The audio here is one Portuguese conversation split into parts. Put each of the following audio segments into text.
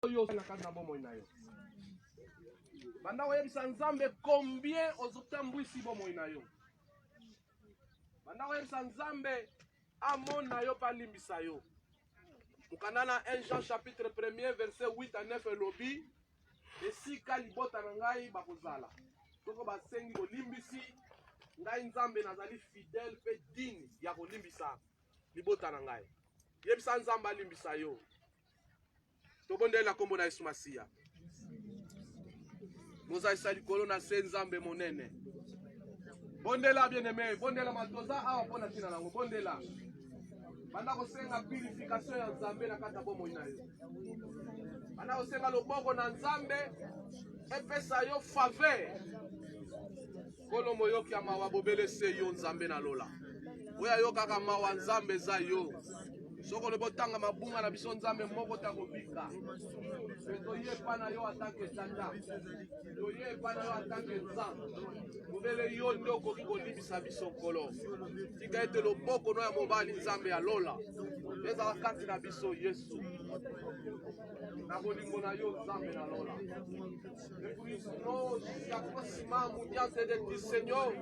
yo na kati na bomo na yo. Banda oyebisa Nzambe combien ozotambwisi bomo na yo. Banda oyebisa Nzambe amona yo palimbisa yo. Mukandana 1 Jean chapitre 1er verset 8 à 9 elobi esika libota na ngai bakozala. Toko basengi bolimbisi ngai Nzambe nazali fidèle pe digne ya kolimbisa libota na ngai. Yebisa Nzambe alimbisa yo. Tobondela kombo na Yesu Masiya. Moza isa likolo na se Nzambe monene. Bondela bien-aimé, bondela matoza awa pona tina nango, bondela. Banda kosenga purification ya Nzambe na kata bomo ina yo. Banda kosenga loboko na Nzambe epesa yo faveur. Kolo moyoki amawa bobele se yo Nzambe na lola. Oya yo kaka mawa Nzambe za yo. Soko le botanga mabunga na biso Nzambe moko ta kobika. Toye pana yo atake tata. Toye pana yo atake Nzambe. Mobele yo ndoko kolibisa biso kolo. Tika ete loboko no ya mobali Nzambe ya lola. Eza kati na biso Yesu. Na bolingo na yo Nzambe na lola. Et pour isso nós se aproximamos diante de ti, Senhor.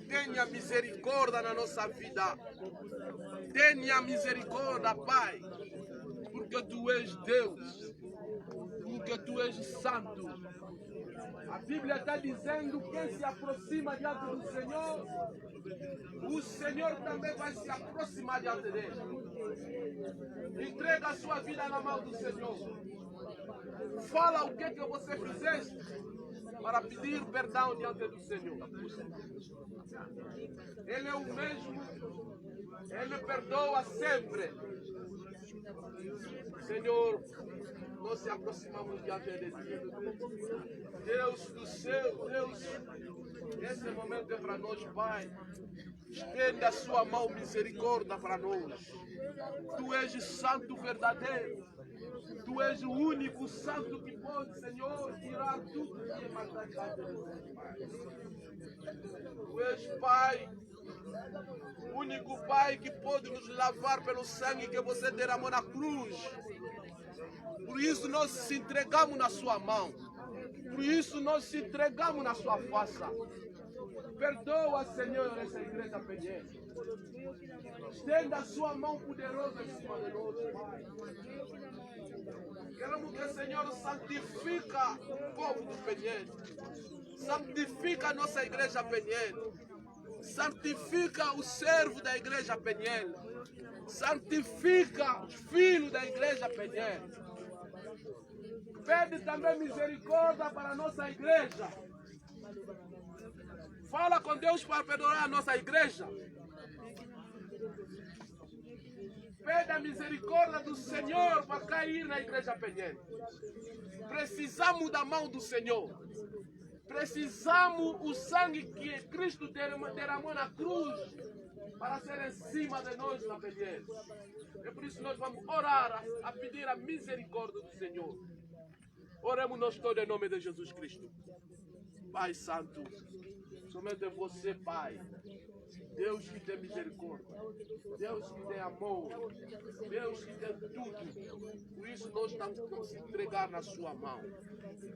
Tenha misericórdia na nossa vida. Tenha misericórdia, Pai, porque Tu és Deus, porque Tu és santo. A Bíblia está dizendo que quem se aproxima diante do Senhor, o Senhor também vai se aproximar diante dele. Entrega a sua vida na mão do Senhor. Fala o que você fizeste para pedir perdão diante do Senhor. Ele é o mesmo, Ele perdoa sempre. Senhor, nós se aproximamos diante de Ti. Deus do céu, Deus, esse momento é para nós, Pai. Estenda a sua mão misericórdia para nós. Tu és santo verdadeiro. Tu és o único santo que pode, Senhor, tirar tudo que é maldade de nós, Pai. Tu és Pai, o único Pai que pode nos lavar pelo sangue que você derramou na cruz. Por isso nós se entregamos na sua mão. Por isso nós se entregamos na sua face. Perdoa, Senhor, essa igreja pequena. Estenda a sua mão poderosa em cima de nós, Pai. Queremos que o Senhor santifica o povo do Penheno. Santifica a nossa igreja Penheno. Santifica o servo da igreja Penheno. Santifica os filhos da igreja Penheno. Pede também misericórdia para a nossa igreja. Fala com Deus para perdoar a nossa igreja. Pede a misericórdia do Senhor para cair na igreja Penheno. Precisamos da mão do Senhor. Precisamos o sangue que Cristo derramou na cruz para ser em cima de nós na Penheno. É por isso que nós vamos orar a pedir a misericórdia do Senhor. Oremos nós todos em nome de Jesus Cristo. Pai Santo, somente você, Pai. Deus que tem misericórdia, Deus que tem amor, Deus que tem tudo. Por isso nós vamos se entregar na sua mão.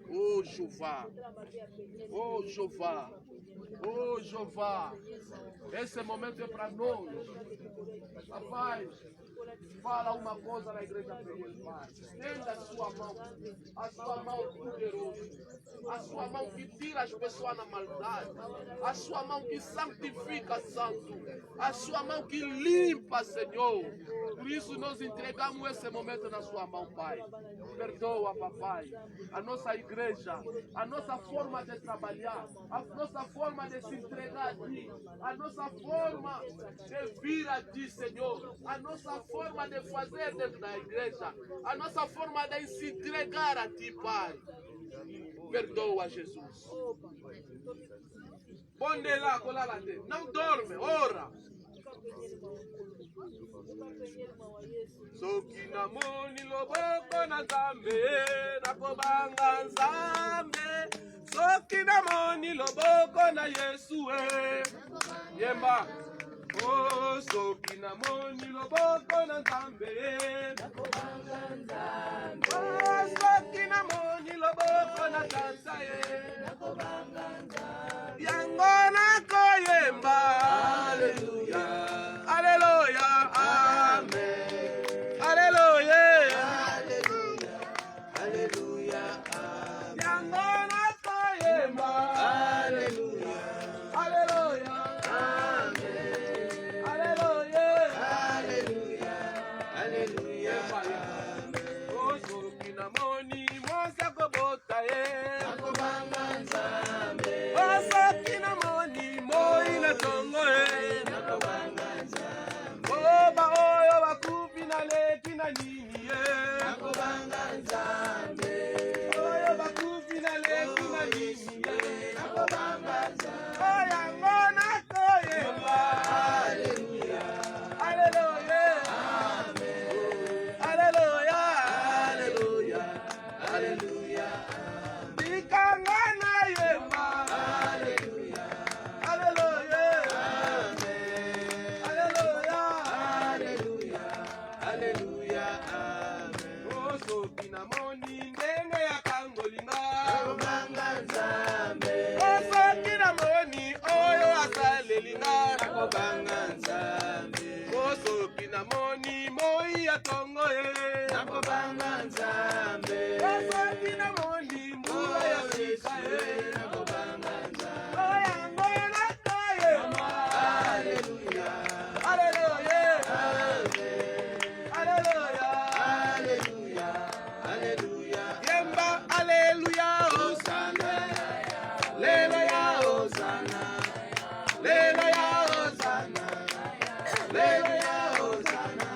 Oh Jeová, oh Jeová, oh Jeová. Esse momento é para nós. Papai, fala uma coisa na igreja Penheno, Pai. Estenda a sua mão poderosa, a sua mão que tira as pessoas na maldade, a sua mão que santifica, Santo, a sua mão que limpa, Senhor. Por isso nós entregamos esse momento na sua mão, Pai. Perdoa, Papai, a nossa igreja, a nossa forma de trabalhar, a nossa forma de se entregar a Ti, a nossa forma de vir a Ti, Senhor, a nossa forma de fazer dentro da igreja, a nossa forma de se entregar a Ti, Pai. Perdoa, Jesus. Ponde lá, colar não dorme, ora. Soki na moni loboko na Nzambe, na kobanga Nzambe. Soki na moni loboko na Yesu, yemba. Oh, soki na moni loboko na Nzambe, na kobanga Nzambe. Aleluia. Dikangana yema. Aleluia. Aleluia. Amen. Aleluia. Aleluia. Aleluia. Amen. Oso kinamoni ndenge ya kangolinga. Obanga nzambe. Oso kinamoni oyo asalelinga. Obanga nzambe. Oso kinamoni moi ya tongo ye. Obanga nzambe. Oso kinamoni mbula ya fika ye. Obanga nzambe. Oya ngola kaye. Aleluya. Aleluya. Aleluya. Aleluya. Aleluya. Yemba aleluya. Hosanna. Aleluya. Hosanna. Aleluya. Hosanna. Aleluya. Hosanna.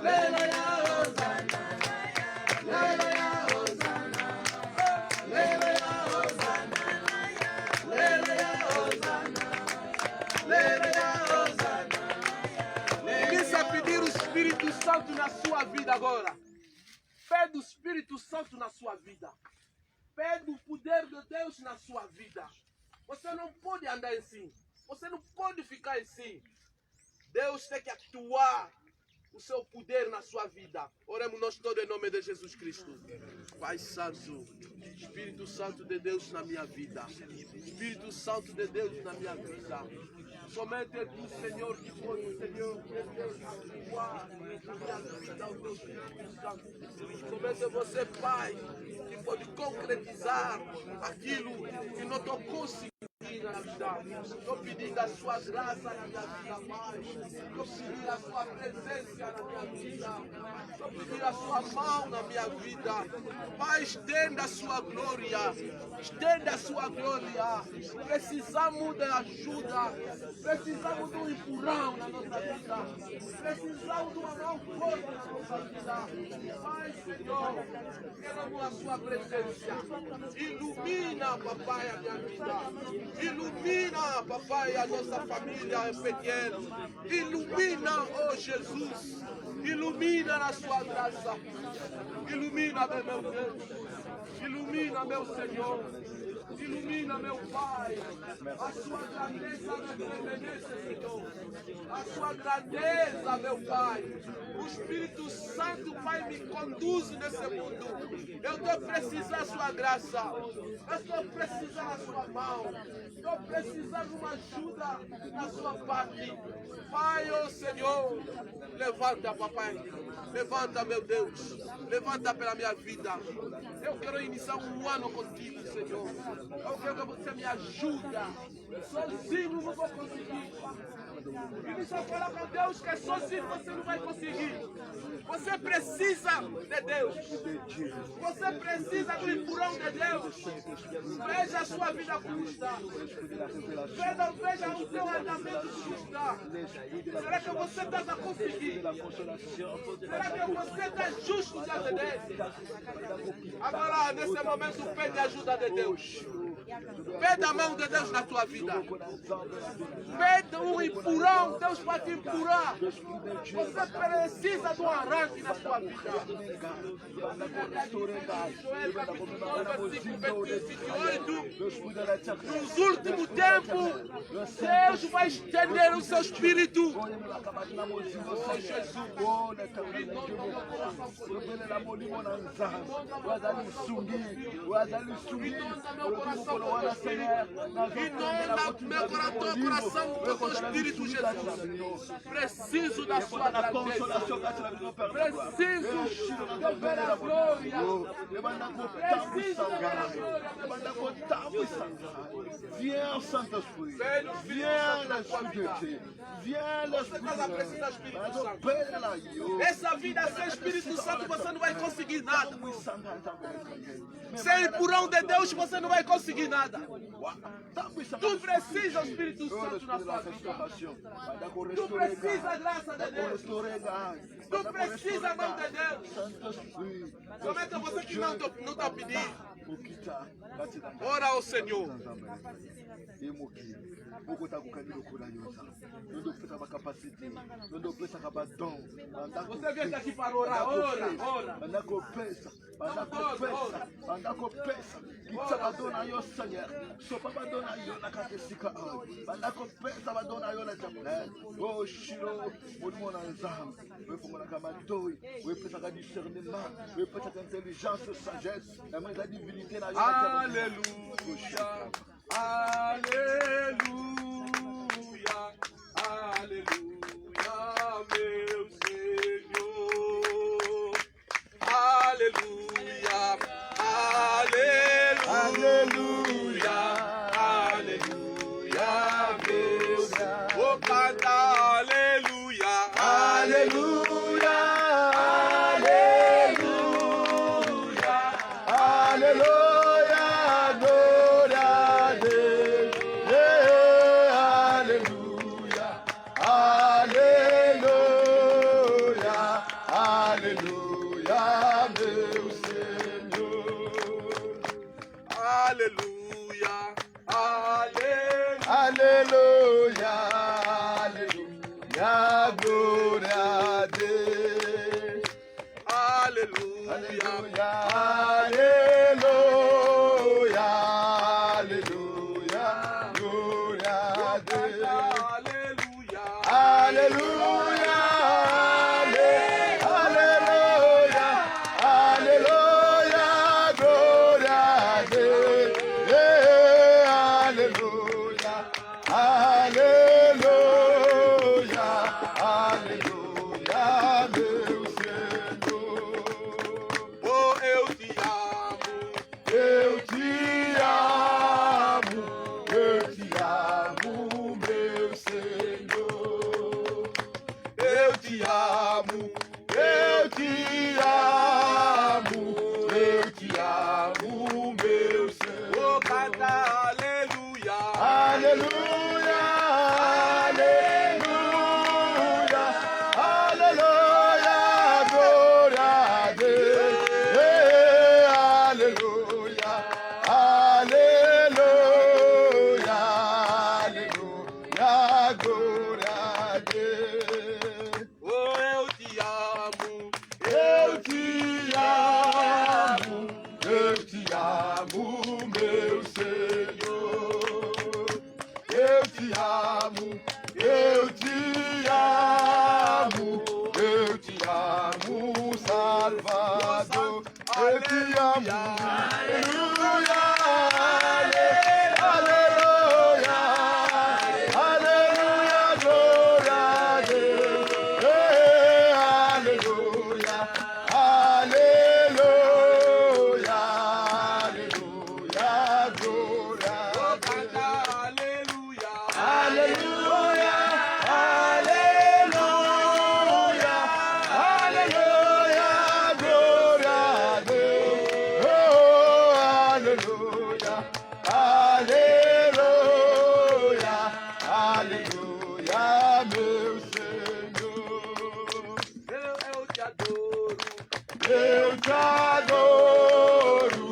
Aleluya. Hosanna. Aleluya. Hosanna. Aleluya. Hosanna. Aleluya. Hosanna. Aleluya. Hosanna. Comece a pedir o Espírito Santo na sua vida agora. Pede o Espírito Santo na sua vida. Pede o poder de Deus na sua vida. Você não pode andar assim. Você não pode ficar assim. Deus tem que atuar o seu poder na sua vida. Oremos nós todos em nome de Jesus Cristo. Pai Santo, Espírito Santo de Deus na minha vida. Espírito Santo de Deus na minha vida. Somente é tu, Senhor, que pode, Senhor, atuar na minha vida, o teu Espírito Santo. Somente é você, Pai, que pode concretizar aquilo que não estou conseguindo na vida. Estou pedindo a sua graça na minha vida, Pai. Estou pedindo a sua presença na minha vida. Estou pedindo a sua mão na minha vida. Pai, estenda a sua glória. Estenda a sua glória. Precisamos de ajuda. Precisamos de um empurrão na nossa vida. Precisamos de uma mão forte na nossa vida. Pai, Senhor, queremos a sua presença. Ilumina, papai, a minha vida. Ilumina, papai, a nossa família pequena. Ilumina, oh Jesus. Ilumina na sua graça. Ilumina, meu Deus. Ilumina, meu Senhor. Ilumina, meu Pai. A sua grandeza me permanece, Senhor. A sua grandeza, meu Pai. O Espírito Santo, Pai, me conduz nesse mundo. Eu estou precisando da sua graça. Eu estou precisando da sua mão. Estou precisando de uma ajuda da sua parte. Pai, oh Senhor, levanta, papai. Levanta, meu Deus. Levanta pela minha vida. Eu quero iniciar um ano contigo, Senhor. Eu quero que você me ajuda. Sozinho não vou conseguir. Inicia a falar com Deus que sozinho você não vai conseguir. Você precisa de Deus. Você precisa do empurrão de Deus. Veja a sua vida como está. Veja o seu andamento como está. Será que você está a conseguir? Será que você está justo diante de Deus? Agora, nesse momento, pede a ajuda de Deus. Pede a mão de Deus na tua vida. Pede um empurrão. Deus vai te empurrar. Você precisa de um arranque na sua vida. Joel capítulo 9, versículo 28. Nos últimos tempos, Deus vai estender o seu espírito. Oh Jesus. Inonda meu coração com o Espírito Jesus. Preciso da sua grandeza. Preciso de ver a glória. Preciso de ver a glória. Viens, Saint-Esprit. Viens, l'Esprit de Dieu. Viens, l'Esprit de Dieu. Essa vida sem Espírito Santo você não vai conseguir nada. Sem empurrão de Deus você não vai conseguir nada. Tu precisa do Espírito Santo na sua vida. Tu precisa da graça de Deus. Tu precisa da mão de Deus. Somente você que não está pedindo. Ora ao Senhor. et mokili. Beaucoup de gens qui ont nous devons faire ma capacité, nous devons faire ma don. Alléluia, Alléluia, Alléluia, meu Senhor. Alléluia, Alléluia, Alléluia, meu Senhor. Oh, canta Alléluia, Alléluia, Alléluia, Alléluia, gloria a Deus. Alléluia, Alléluia, Alléluia, meu Senhor. Alléluia, Alléluia. Alléluia, Alléluia, gloria a Deus. Alléluia, Alléluia, Alléluia, Alléluia, gloria a Deus. Alléluia, Alléluia, Alléluia, Alléluia, gloria a Deus. Alléluia, Alléluia, Alléluia, meu Senhor. oh, eu te amo. Eu te amo, meu Senhor. Eu te amo, Eu te amo, meu Senhor. oh, canta aleluia, Aleluia, aleluia, aleluia, glória a Deus. Aleluia, aleluia, aleluia, glória a Deus. oh, eu te amo, Eu te amo, meu Senhor. Eu te amo, Salvador. Eu te amo, aleluia, aleluia, aleluia, glória a Deus. Aleluia, aleluia, aleluia, glória a oh, Deus. canta aleluia, Aleluia, aleluia, aleluia, glória a Deus. Oh, aleluia, aleluia, aleluia, meu Senhor. eu te adoro,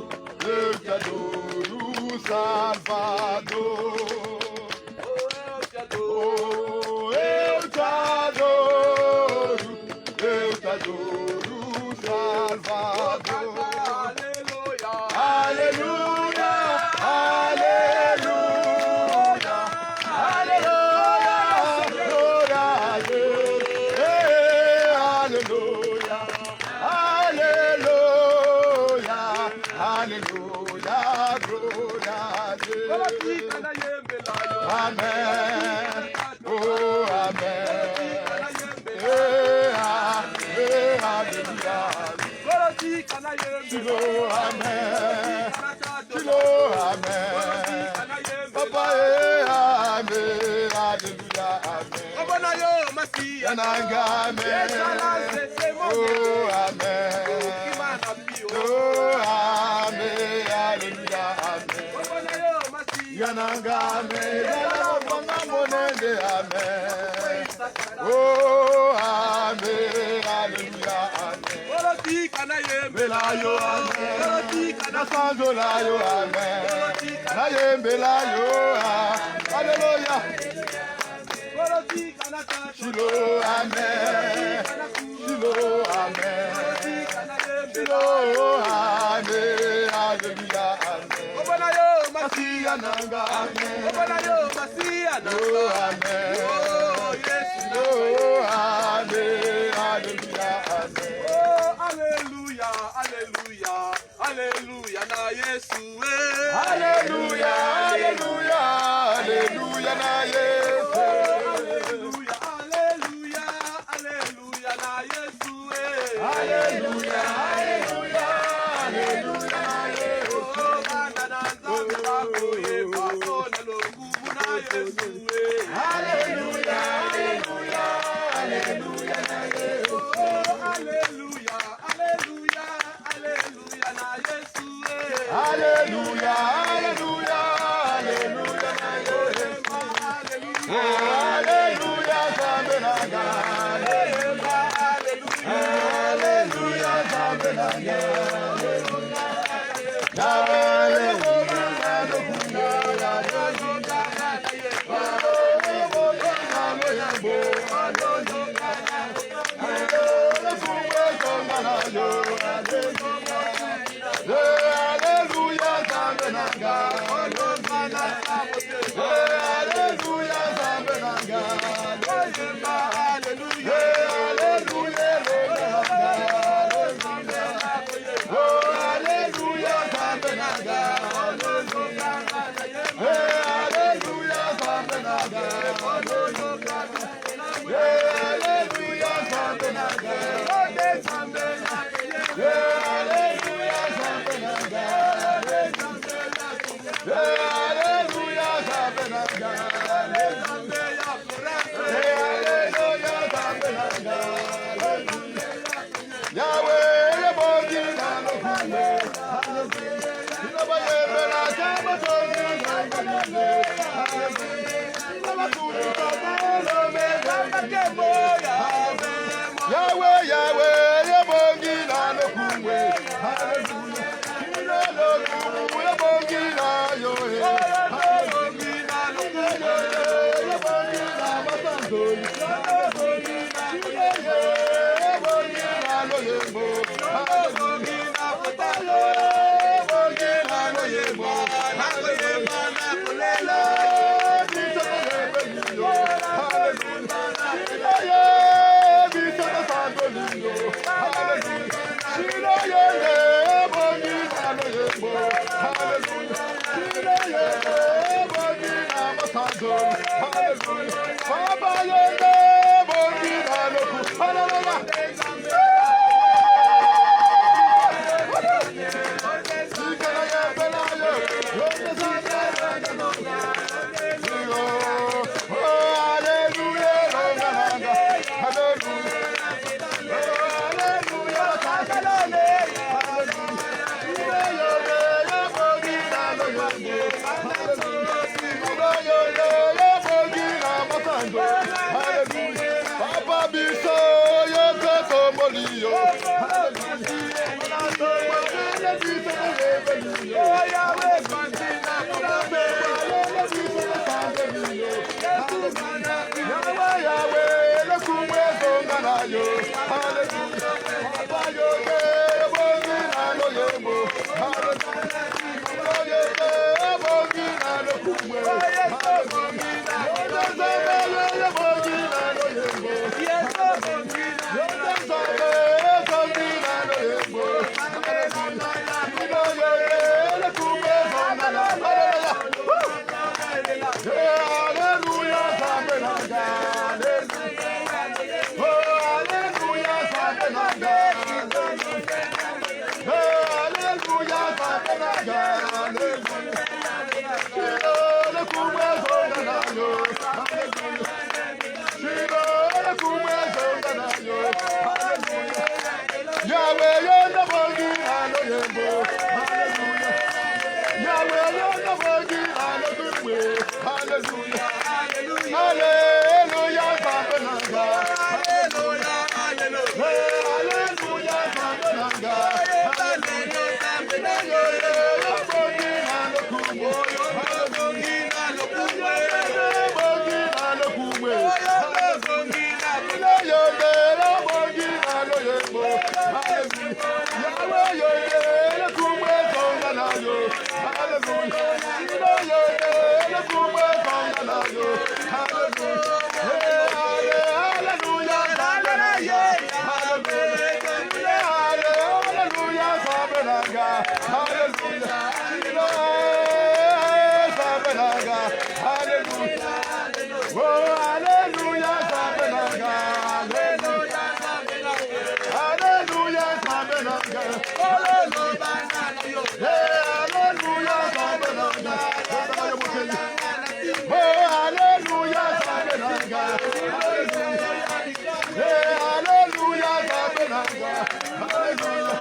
Eu te adoro, Salvador. oh, eu te adoro, Oh, eu te adoro, Salvador. aleluia, Aleluia, aleluia, aleluia, glória a Deus. Aleluia, aleluia, aleluia, glória a Deus. Balatika na yembe layo, Amen. Oh, amen. Hallelujah. Balatika na yembe Shiloh, amen. Shiloh, amen. Papa, amen. Hallelujah, amen. Obona yo masia, Yananga, amen. Oh, amen. kimana pio, Oh, amen. Hallelujah, amen. obona yo masia, Yananga, amen. Yananga, monende, amen. Oh, amen. Hallelujah, amen. Balatika na yembe Bela yo amen. Na sanzola yo amen. Na yembela yo hallelujah. Shilo amen. Shilo amen. Shilo amen. Hallelujah amen. Obana yo Masia nanga amen. Obana yo Masia nanga amen. Oh yes. Amen. Hallelujah amen. Oh hallelujah, hallelujah, hallelujah na Yesu Hallelujah, hallelujah, hallelujah na Yesu. Hallelujah, hallelujah, hallelujah na Yesu Hallelujah, hallelujah, hallelujah na Yesu. Oh bana na nzambe bako ye bako na lokumu na Yesu Hallelujah, hallelujah, hallelujah na Yesu. Hallelujah, hallelujah, hallelujah na Yesu Hallelujah, hallelujah, hallelujah na Yesu. Hallelujah, Zambelanga. Hallelujah, Zambelanga. Yahweh, Yahweh, Yabongi na no kumwe. Hallelujah. Yabongi na yo. Yabongi na no kumwe. Yabongi na masanzo. Yabongi na yo. Yabongi na no yembo. Yabongi na potalo. Yabongi na no yembo. Hallelujah na kulela. Papa Biso, yo kato molio. Yahweh, you're the body, hallelujah. Yahweh, you're the body, hallelujah. Hallelujah. Hallelujah, Hallelujah. Hallelujah, Hallelujah. Sabenanga, hallelujah. Sabenanga, hallelujah. Oh, hallelujah, Sabenanga, hallelujah. Hallelujah, Sabenanga, hallelujah. Hallelujah, Sabenanga, oh, hallelujah, Sabenanga, hallelujah. Hallelujah, Sabenanga, hallelujah. Hallelujah, Sabenanga, hallelujah.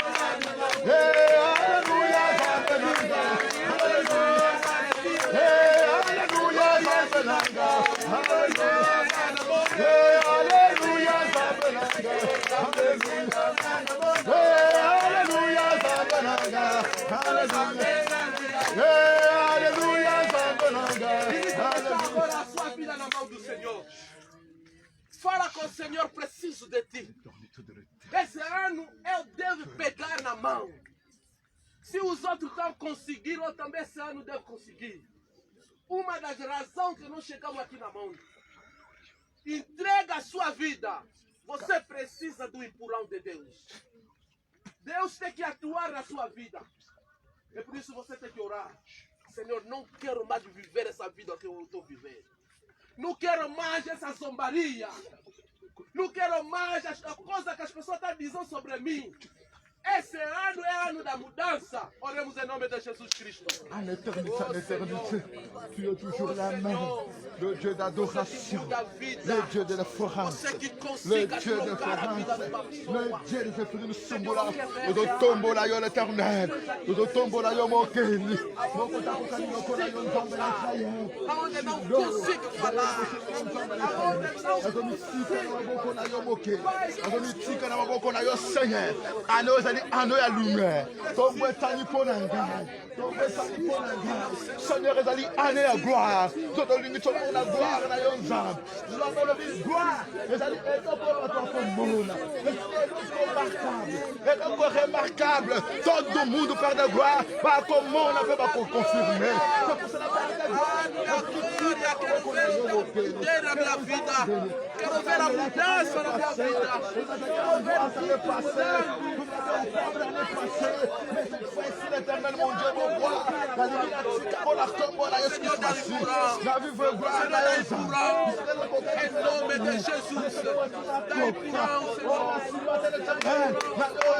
Hallelujah, Sabenanga, hallelujah. Hallelujah, Sabenanga, hallelujah. Hallelujah, Sabenanga, hallelujah. Hallelujah, Sabenanga, Agora a sua vida na mão do Senhor. Fala com o Senhor, preciso de ti. Esse ano eu devo pegar na mão. Se os outros estão conseguindo, eu também esse ano devo conseguir. Uma das razões que não chegamos aqui na mão. Entrega a sua vida. Você precisa do empurrão de Deus. Deus tem que atuar na sua vida. É por isso que você tem que orar. Senhor, não quero mais viver essa vida que eu estou vivendo. Não quero mais essa zombaria. Não quero mais as coisas que as pessoas estão dizendo sobre mim. Esse ano é ano da mudança. Oremos em nome de Jesus Cristo. En éternité, tu es toujours la même, le Dieu d'adoration, le Dieu de la forance, le Dieu de forance, le Dieu de Félix Sombola, le Tombola yo l'éternel, le Tombola yo Mokeli, Aonde não consigo falar. Aonde não ano ya lumière, tombe tani ponanga, Seigneur ezali année ya gloire, toto lingi toto na gloire na yo nzambe, nzambe le gloire, ezali etoko bato komona, etoko remarquable, tout le monde par de gloire, ba komona pe ba ko confirmer, c'est pour cela que la gloire, na minha vida. Quero ver a mudança na minha vida. Quero ver a mudança. mais cette fois-ci l'éternel mon Dieu mon roi, la lumière pour la tombe la Yesu Christ, la vive gloire na Yesu. Em nome de Jesus. Dai empurrão, Senhor.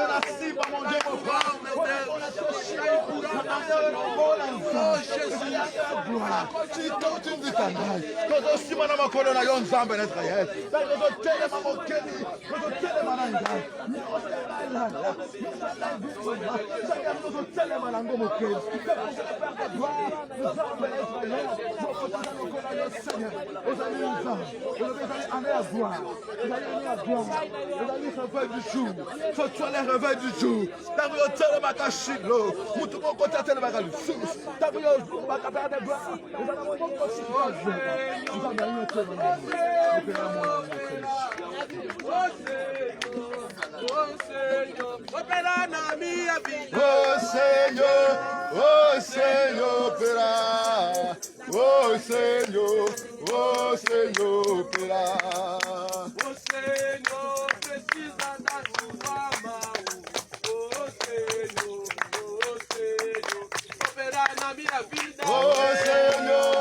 Na cima mon Dieu mon roi, Dai empurrão, Senhor. Oh Jesus. tozosima na makolo na yo nzambe na Israel, tozotelema mokeli, tozotelema na ngai, tozotelema nango mokeli, nzambe na Israel, ozali nzambe, ezali année ya gloire, ezali année ya gloire, ezali réveil du jour, ce soit le réveil du jour, ntango yotelemaka Shilo, mutu moko te atelemaka lisusu, ntango yobaka de gloire, ezala moko sikazo, nzambe ayi yotelema Opera na minha vida. Oh Senhor, opera. Oh Senhor, opera. O Senhor precisa da sua mão. Oh Senhor, opera na minha vida. Oh Senhor,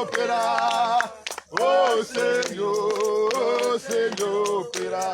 opera. Oh Senhor, opera.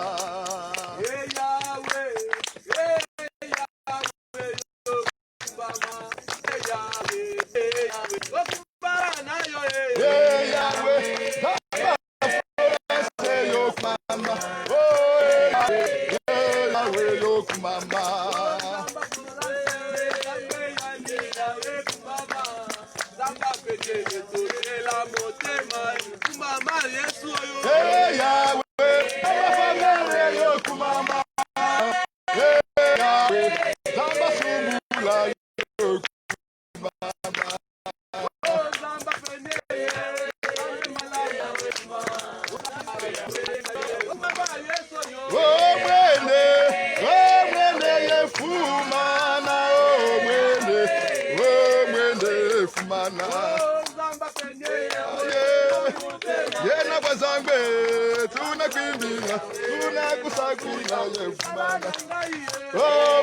Oh,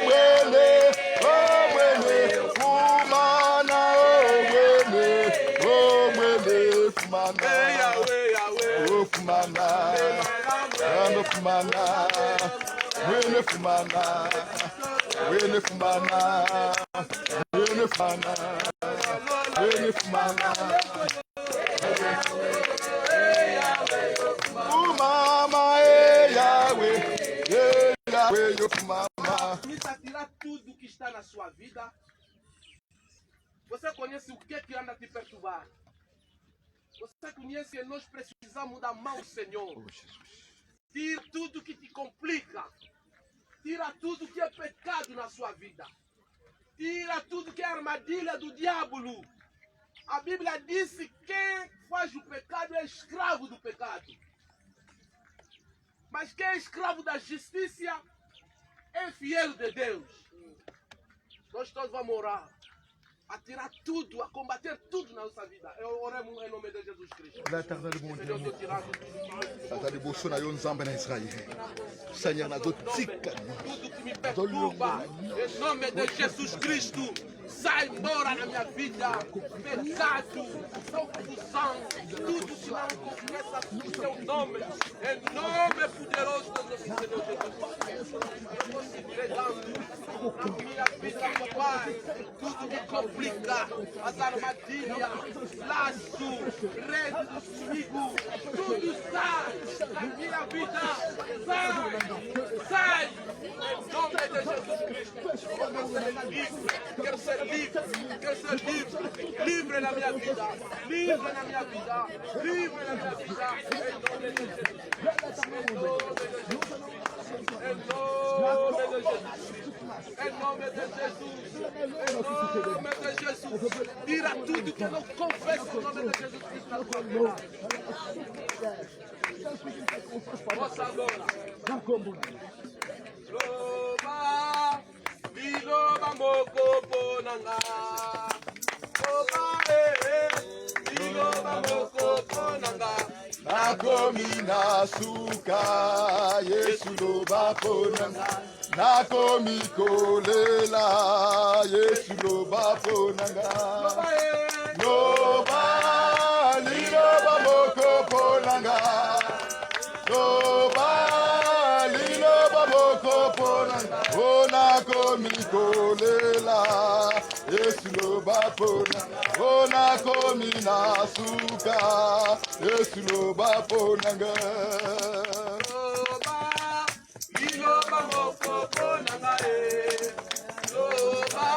fumana, wene fumana, wene fumana, wene fumana, wene fumana. Mama, Yahweh, Yahweh, yo fumama. Começa tirar tudo que está na sua vida. Você conhece o que anda a te perturbar? Você conhece que nós precisamos da mão do Senhor. Tira tudo que te complica. Tira tudo que é pecado na sua vida. Tira tudo que é armadilha do diabo. A Bíblia disse que quem faz o pecado é escravo do pecado. Mas quem é escravo da justiça é fiel de Deus. Nós todos vamos orar a tirar tudo, a combater tudo na nossa vida. Eu oremos em nome de Jesus Cristo. Senhor, eu tirar Senhor, na tudo que me perturba, em nome de Jesus Cristo, sai embora na minha vida. Pecado, confusão, tudo que não confessa o seu nome, em nome poderoso do nosso Senhor Jesus. Eu vou se entregando na minha vida, papai, tudo que complica, as armadilhas, laço, rede do inimigo, tudo sai da minha vida, sai, em nome de Jesus Cristo. Eu quero ser livre, quero ser livre, livre na minha vida, livre na minha vida, livre na minha vida, em nome de Jesus, em nome de Jesus. Em nome de Jesus, em nome de Jesus, tira tudo que eu não confesso em nome de Jesus Cristo na tua vida. Nossa agora. Loba, biloba moko ponanga. Loba, biloba moko ponanga. Nakomi na suka, Yesu loba ponanga. Nakomi kolela, Yesu loba ponanga. Loba, liloba moko ponanga. Loba, liloba moko ponanga. O nakomi kolela, Yesu loba ponanga. O nakomi na suka, Yesu loba ponanga. Loba moko ponanga loba,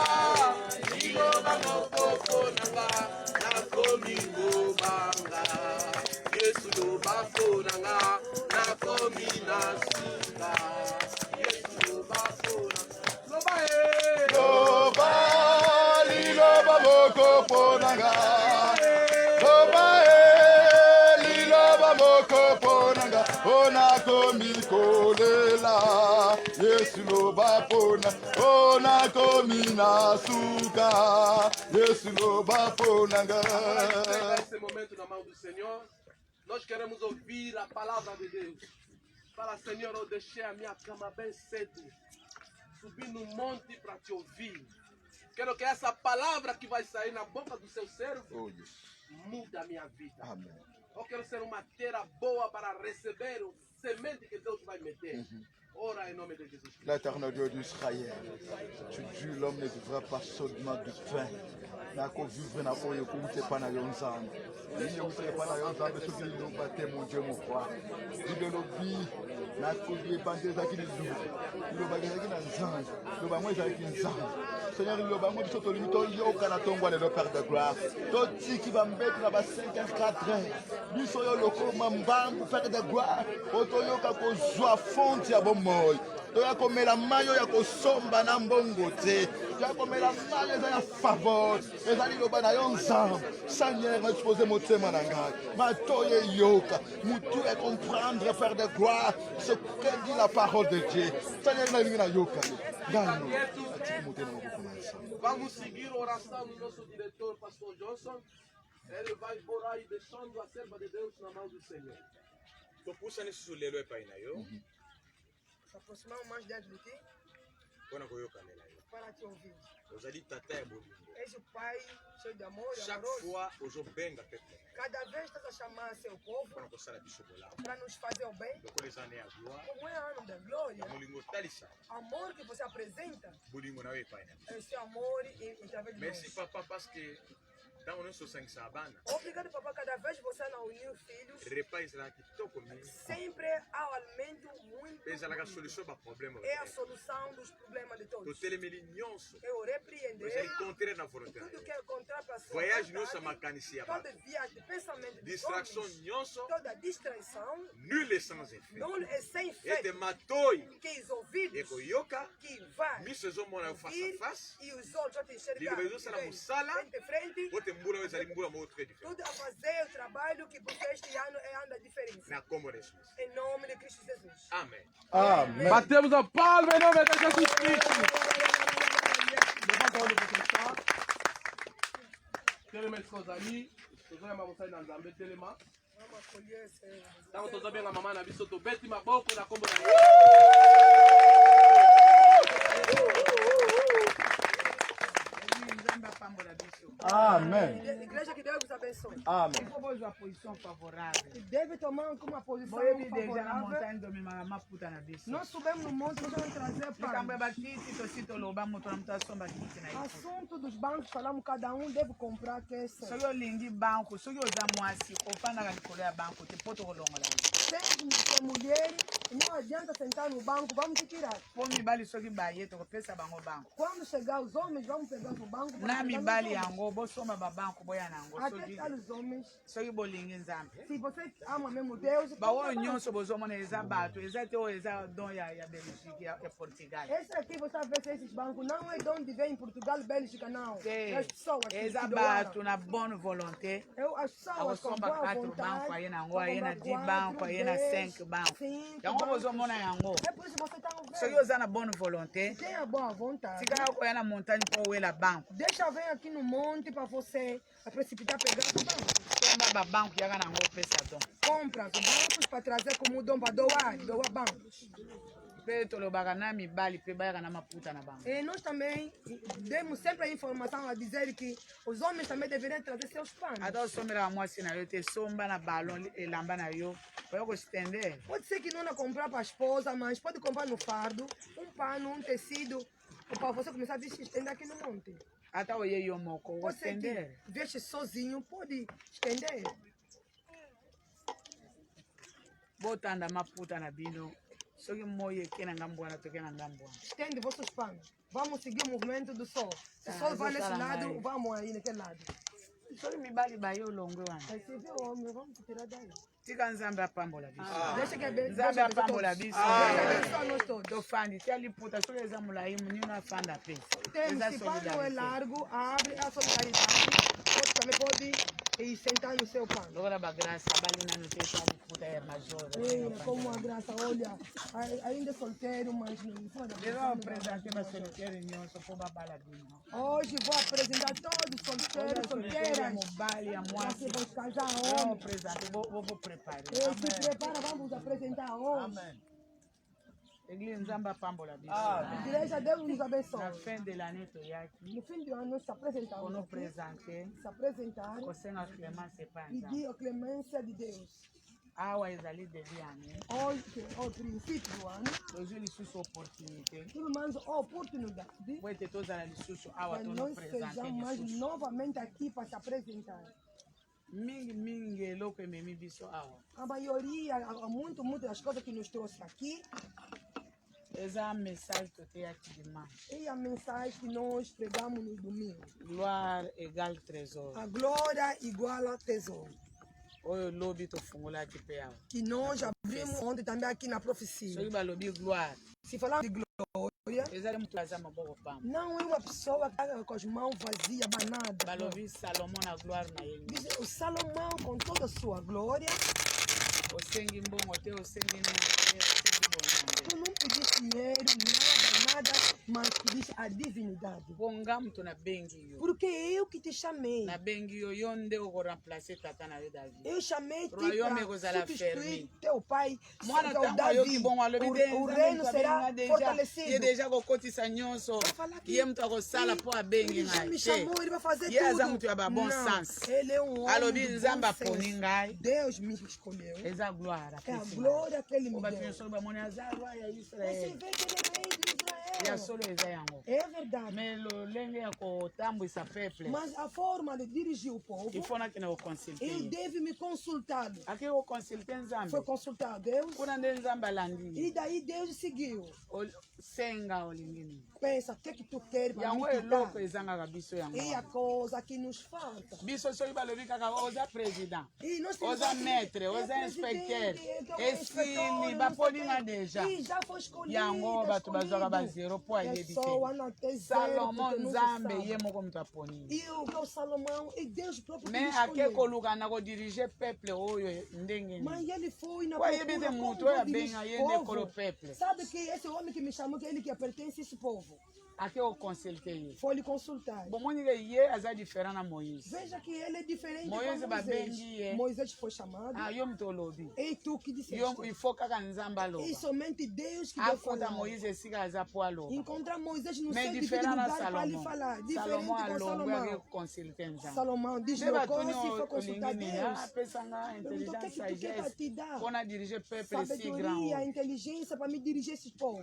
loba moko ponanga, nakomi ngobanga. Yesu loba ponanga, nakomi nasuka. Yesu loba ponanga, loba Loba, liloba moko ponanga. Loba, liloba moko ponanga. Ona komi kolela, Yesu loba pona. Ona komi nasuka, Yesu loba ponanga. Nesse momento na mão do Senhor, nós queremos ouvir a palavra de Deus. Fala, Senhor, eu deixei a minha cama bem cedo, subi no monte para te ouvir. Quero que essa palavra que vai sair na boca do seu servo mude a minha vida. Amém. Eu quero ser uma terra boa para receber o semente que Deus vai meter. Ora em nome de Jesus Cristo. L'éternel Dieu d'Israël, tu dis l'homme ne vivra pas seulement du pain. Nako vivre na ko yekute pa na yonzambe. Yini yekute pa na yonzambe soki lilo bate mon Dieu mon roi. Lilo bi nako bi bande zaki lilu. Lilo bagezaki na nzambe. Lilo bangwe zaki nzambe. Seigneur lilo bangwe biso to limito yoka na tongwa le Père de gloire. To tiki ba mbeti na ba 5h4. Biso yo loko mambambu Père de gloire. Oto yoka ko zwa fonti ya bomoy. Toya komela mayo ya kosomba na mbongo te. Toya komela mayo eza ya favor. Eza liloba na yo nzambe. Seigneur, na expose motema na ngai. Matoye yoka. Mutu et comprendre, Père de gloire, ce que dit la parole de Dieu. Seigneur, na lingi na yoka. Gano. Atiki motema na kokomansa. Vamos seguir a oração do nosso diretor, pastor Johnson. Ele vai orar e deixando a serva de Deus na mão do Senhor. Topusa nesi sulelo epai na yo. S'approximant au manche d'Advité Mpona koyokanela yo. para te ouvir. ozali tata ya bolingo. És o pai cheio de amor e Chaque amoroso. fois ozobenga pepe Cada vez estás a chamar seu povo mpona kosala biso bolamu para nos fazer o bem. lokola eza ne ya gloire Como é ano da glória, ya molingo otalisa amor que você apresenta bolingo na yo epai na biso. é seu amor e através de Merci nós. papa parce que ntango nyonso osangisaka bana Obrigado, papai. Cada vez você não unir os filhos, repas ezalaka kitoko mingi sempre há o alimento muito. mpe ezalaka solution ya baproblème É a solução dos problemas de todos. totelemeli nyonso Eu repreender ezali contraire na volonté na tudo yo. que é contra para sua Voyage nyonso ya vontade, makanisi ya toda bato viagem de pensamento dos distraction homens, nyonso toda distração, nul est sans effet não é sem ete fé, matoi que os ouvidos ekoyoka que vai miso ezomona yo face à ouvir face e os olhos vão te enxergar liloba ezosala de mosala frente a frente, po te mbula oyo ezali mbula moko très différent tudo a fazer o trabalho que porque este ano é ano da diferença. na kombo na yesu kristo Em nome de Cristo Jesus. amen. Amen. Batemos a palma em nome de Jesus Cristo. Levanta o olho para testar. Telema esse kozali. Tozana mabosai na nzambe telema. Vamos acolher esse. Tango tozobenga mama na biso tobeti maboko na kombo na Amen. Igreja que Deus vos abençoe. Amen. Propose uma posição favorável. Que deve tomar uma posição Boyebi deja na favorável. montagne domimaka maputa na biso. Nós subimos no monte, nós vamos trazer likambo ya paz. bakiti tosi toloba moto na moto asomba kiti na ye. Assunto dos bancos, falamos cada um deve comprar kese. soki olingi banko soki oza mwasi ofandaka likolo ya banko te po tokolongola ye. Tem que ser mulher, não adianta sentar no banco, vamos te tirar. po mibali soki baye tokopesa bango banko Quando chegar os homens, vamos pegar no banco. vamos na pegar nos mibali homens. yango bosomba babanko boya na yango Até soki para os homens, soki bolingi nzambe se você ama mesmo Deus, baoyo compra banco. nyonso bozomona eza bato eza te oyo eza don ya belgique ya portugal Esse aqui você vai ver esses bancos, não é de onde vem em Portugal, Bélgica, não. te É as pessoas que eza doaram. bato na bonne volonté As pessoas com akosomba boa 4 vontade. banko aye na yango aye na 10 comprar banko aye na 5 banko yango bozomona yango É por isso que você está soki vendo. oza na bonne volonté Tenha boa vontade. tikaka koya na montagne mpo owela banko Deixa eu vir aqui no monte para você a precipitar pegar o banco. somba babanko yaka na yango opesa don Compra os bancos para trazer como dom para doar bancos. mpe tolobaka na mibali mpe bayaka na maputa na bango E nós também demos sempre a informação a dizer que os homens também deveriam trazer seus panos. ata osombelaka mwasi na yo te somba na balon elamba na yo oya kositendere Pode ser que não na comprar para a esposa, mas pode comprar no fardo um pano, um tecido, para você começar a se estender aqui no monte. ata oye yo moko Pode ser que okositendere veste sozinho, pode estender. botanda maputa na bino soki moi eke na ngambo wana toke na ngambo wana Estende vossos panos. Vamos seguir o movimento do sol. Se o Tá, sol vai vou nesse falar lado, mais. vamos aí naquele lado. soki mibali baye olongwe wana Aí você vê o homem, vamos tirar daí. tika nzambe apambola biso Deixa que Deus nzambe abençoe apambola todos. biso Deus abençoe nós todos. tofandi tia liputa soki eza molai monino afanda mpe Temos, eza se pano é solidarité largo, abre a solidariedade. Pode, também pode ir sentar no seu pano. lokola bagrâce abali nano te tia liputa ya major Como a graça, olha, ainda é solteiro, mas não pode. lelo apresente basolitaire nyonso mpo babala bino Hoje vou apresentar todos os solteiros, ya solteiras. mobali ya Aqui mwasi vamos casar vamos homens. apresente vou prepare Se prepara, vamos apresentar hoje. eglise nzambe apambola biso Igreja, Deus nos na abençoe. fin de l'année toyaki No fim do ano, nós se apresentamos kono aqui, présente se apresentar kosenga clémence epa ya nzambe pedir a clemência de Deus. awa ezali debi ane Hoje, que é o princípio do ano, tozwi lisusu opportunité tudo mais a oportunidade po ete tozala lisusu awa para tono nós présente sejamos mais lisusu novamente aqui para se apresentar. mingimingi eloko ememi biso awa A maioria, muito das coisas que nos trouxe aqui eza message toteyaki dimanche é a mensagem que nós pregamos no domingo. gloire égale trésor A glória igual a tesouro. oyo lobi tofungolaki mpe awa Que nós abrimos ontem também aqui na profecia. soki balobi gloire Se falar de glória, ezali moto aza maboko pamba não é uma pessoa que está com as mãos vazias, banada. balobi salomon na gloire na ye Diz o Salomão, com toda a sua glória, osengi mbongo te osengi nini te osengi Tu não pediste dinheiro, nada, mas pediste a divinidade. Bonga mtu na bengi yo. Porque eu que te chamei. Na bengi yo yonde oko remplacer tata na yo David. Eu chamei-te Royaume gozala para substituir fermi. teu pai, Mwana teu tango yo ki Davi. bon alobi de O reino será Ye fortalecido. deja kokotisa nyonso. falar que Ye mtu akosala po abengi Ele já ngai. me chamou, ele vai fazer Ye aza tudo. mtu ya ba bon Não, sens. ele é um homem Alobi de nzamba bom poni senso. ngai. Deus me escolheu. Eza gloire É a apesi ngai. glória que ele me Oba deu. tunyosolo bamoni aza roi ya Você Israel. vê que ele é rei de Ya Israel. solo eza yango. É verdade. Me lolenge ya kotambwisa peuple. Mas a forma de dirigir o povo, Ifona kina koconsulte ele ye. deve me consultar. Ake koconsulte nzambe. Foi consultar a Deus. Kuna nde nzambe alandi. E daí Deus seguiu. Senga olingi nini. Pensa, o que é que tu quer para Yango me eloko quitar? ezangaka biso yango. E a coisa que nos falta. Biso soki balobi kaka oza président. E nós temos Oza aqui, maître, é oza inspecteur. presidente, então é inspetor, Esili não baponi sei nga quem. deja. E já foi escolhido. Yango bato bazwaka ba zero po ayebi Pessoa te. não tem zero, Salomon porque não se nzambe sabe. ye moko moto aponi. E o que é o Salomão, e Deus próprio que Me me ake escolheu. koluka na kodirige peuple oyo ndenge Mas nini. ele foi na Wayebi te procura como mutu oyo vou dirigir abenga ye o nde kolo povo. peuple. Sabe que esse homem que me chamou, que ele que pertence a esse povo. Ake koconsulte ye. Foi lhe consultar. Bomoni ke ye aza diferent na Moïse. Veja que ele é diferente Moïse de babengi ye. Moisés foi chamado. Ah, yo moto olobi. E tu que disseste. Yo ifo kaka nzambe E aloba. somente Deus que deu Akota falar. Moïse esika aza po aloba. Encontrar Moisés no Mais centro de différent na lugar para lhe Salomon. falar. Diferente Salomon com alongo ake Salomão. consulte nzambe. Salomão Nde deslocou-se batuni e foi consultar olingi nini Deus. apesanga Perguntou o que intelligence é que tu quer para sagesse te dar? mpona dirige peuple si Sabedoria, grand inteligência para me dirigir esse povo.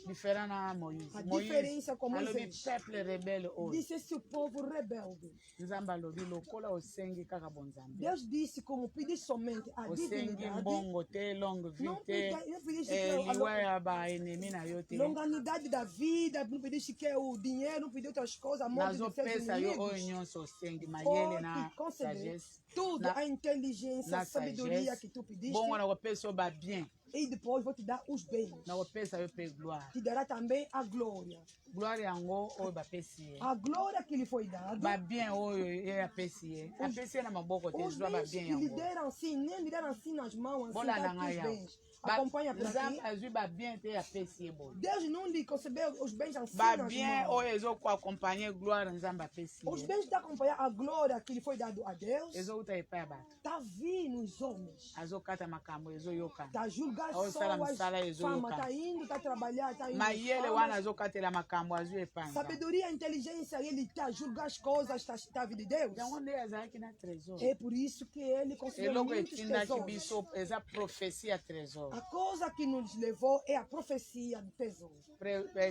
diferent na Moïse. A Moïse diferença com alobi Moisés. peuple rebelle oyo Disse esse povo rebelde. nzambe alobi lokola osengi kaka bonzambe Deus disse como pedir somente a osengi divinidade. mbongo te longue vie Não te pediste liwa ya baenemi na yo te longanidade da vida, não pediste que é o dinheiro, não pediu outras coisas, a morte de seus nazopesa yo oyo inimigos. nyonso osengi mayele na Pode conceder sagesse tudo, na- a inteligência, na a sabedoria sagesse que tu pediste. bongo nakopesa yo babien E depois vou te dar os bens. nakopesa yo mpe gloire Te dará também a glória. gloire yango oyo bapesi ye A glória que lhe foi dada. babien oyo ye apesi ye apesi ye na maboko te Os zwa bens que babien lhe yango deram assim, nem lhe deram assim nas mãos, assim, bolanda tá ngai os yawo bens. Acompanha por nzambe aqui. azwi babien te apesi ye boye Deus não lhe concebeu os bens assim nas babien mãos. oyo ezokoakompagne gloire nzambe apesi Os ye bens de acompanhar a glória que lhe foi dado a Deus, ezouta epai ya bato está vindo nos homens. azokata makambo ezoyokana Está a julgar Aos só as msala ezoyoka. fama, está indo, está a trabalhar, está indo. mayele wana azokatela makambo azwi epai ya nzambe Sabedoria, inteligência, ele está a julgar as coisas, está a vida de Deus. yango nde azalaki na trésor É por isso que ele concebeu eloko muitos etindaki tesouros. biso eza profesie ya trésor A coisa que nos levou é a profecia do tesouro.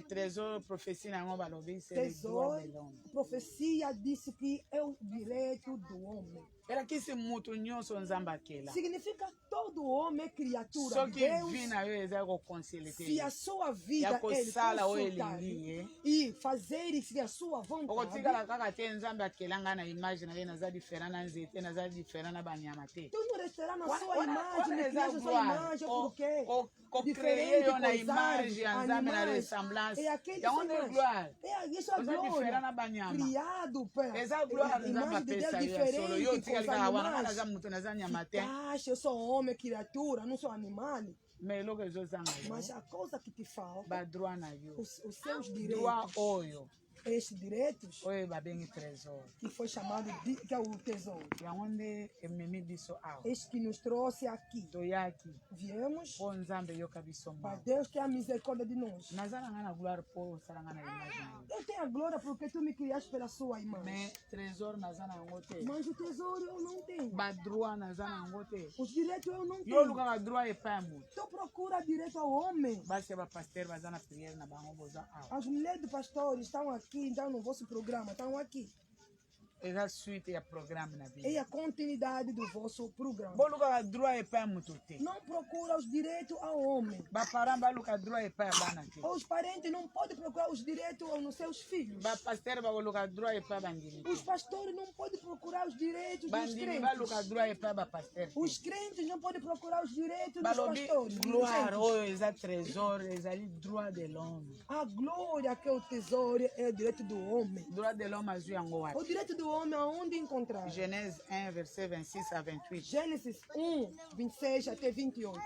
trésor profesie na yango balobi c'est le droit Tesouro, de l'homme profecia disse que é o direito do homem. elakisi mutu nyonso nzambe akela Significa todo homem é criatura de soki vi Deus. na yo eza koconsulte Se a sua vida ya é kosala oyo consultar elingi ye e fazer e seguir a sua vontade, okotikala kaka te nzambe akela ngai na image na ye naza diferent na nzete naza diferent na banyama te tu não restará na Wana- sua wana- imagem, wana nem eza criar a sua gloire. imagem, porque Kokreye diferente yo na com os image ya nzambe na animais. ressemblance É aquele yango nde imagem. gloire É isso a oza diferent glória. na banyama Criado pela eza gloire nzambe imagem de Deus apesa yo ya solo yo diferente otikali com os kaka wana ngai animais. naza moto naza nyama te Acha, eu sou homem, criatura, não sou animal. me eloko ezozanga Mas yo a coisa que te falta, badroit na yo os seus droit direitos, oyo estes direitos, oyo babengi trésor que foi chamado de que é o tesouro. yango nde ememi biso awa Este que nos trouxe aqui. toyaki Viemos mpo nzambe eyoka biso para mawa Deus ter a misericórdia de nós. naza na ngai na gloire mpo osala ngai na image na yo Eu tenho a glória porque tu me criaste pela sua me imagem. trésor naza na yango te Mas o tesouro eu não tenho. badroit naza na yango te Os direitos eu não yo tenho. olukaka droit epai ya moto Tu procura direito ao homem. basi ya bapaster baza na priere na bango boza awa As mulheres do pastor estão aqui, então no vosso programa, estão aqui. eza suite ya programme na É bino a continuidade do vosso programa. bolukaka droit epai ya moto te Não procura os direitos ao homem. baparent baluka droit epai ya bana te Os parentes não podem procurar os direitos nos seus filhos. bapaster bakoluka droit epai ya bandimi Os te pastores não podem procurar os direitos dos bandimi baluka crentes. droit epai ya bapaster Os te crentes não podem procurar os direitos dos balobi pastores. dos gloire crentes. oyo eza trésor ezali droit de l'homme A glória que é o tesouro é o direito do homem. droit de l'homme azwi yango O wapi direito do homem aonde encontrar? genèse 1 verset 26 à 28 Gênesis 1, 26 até 28.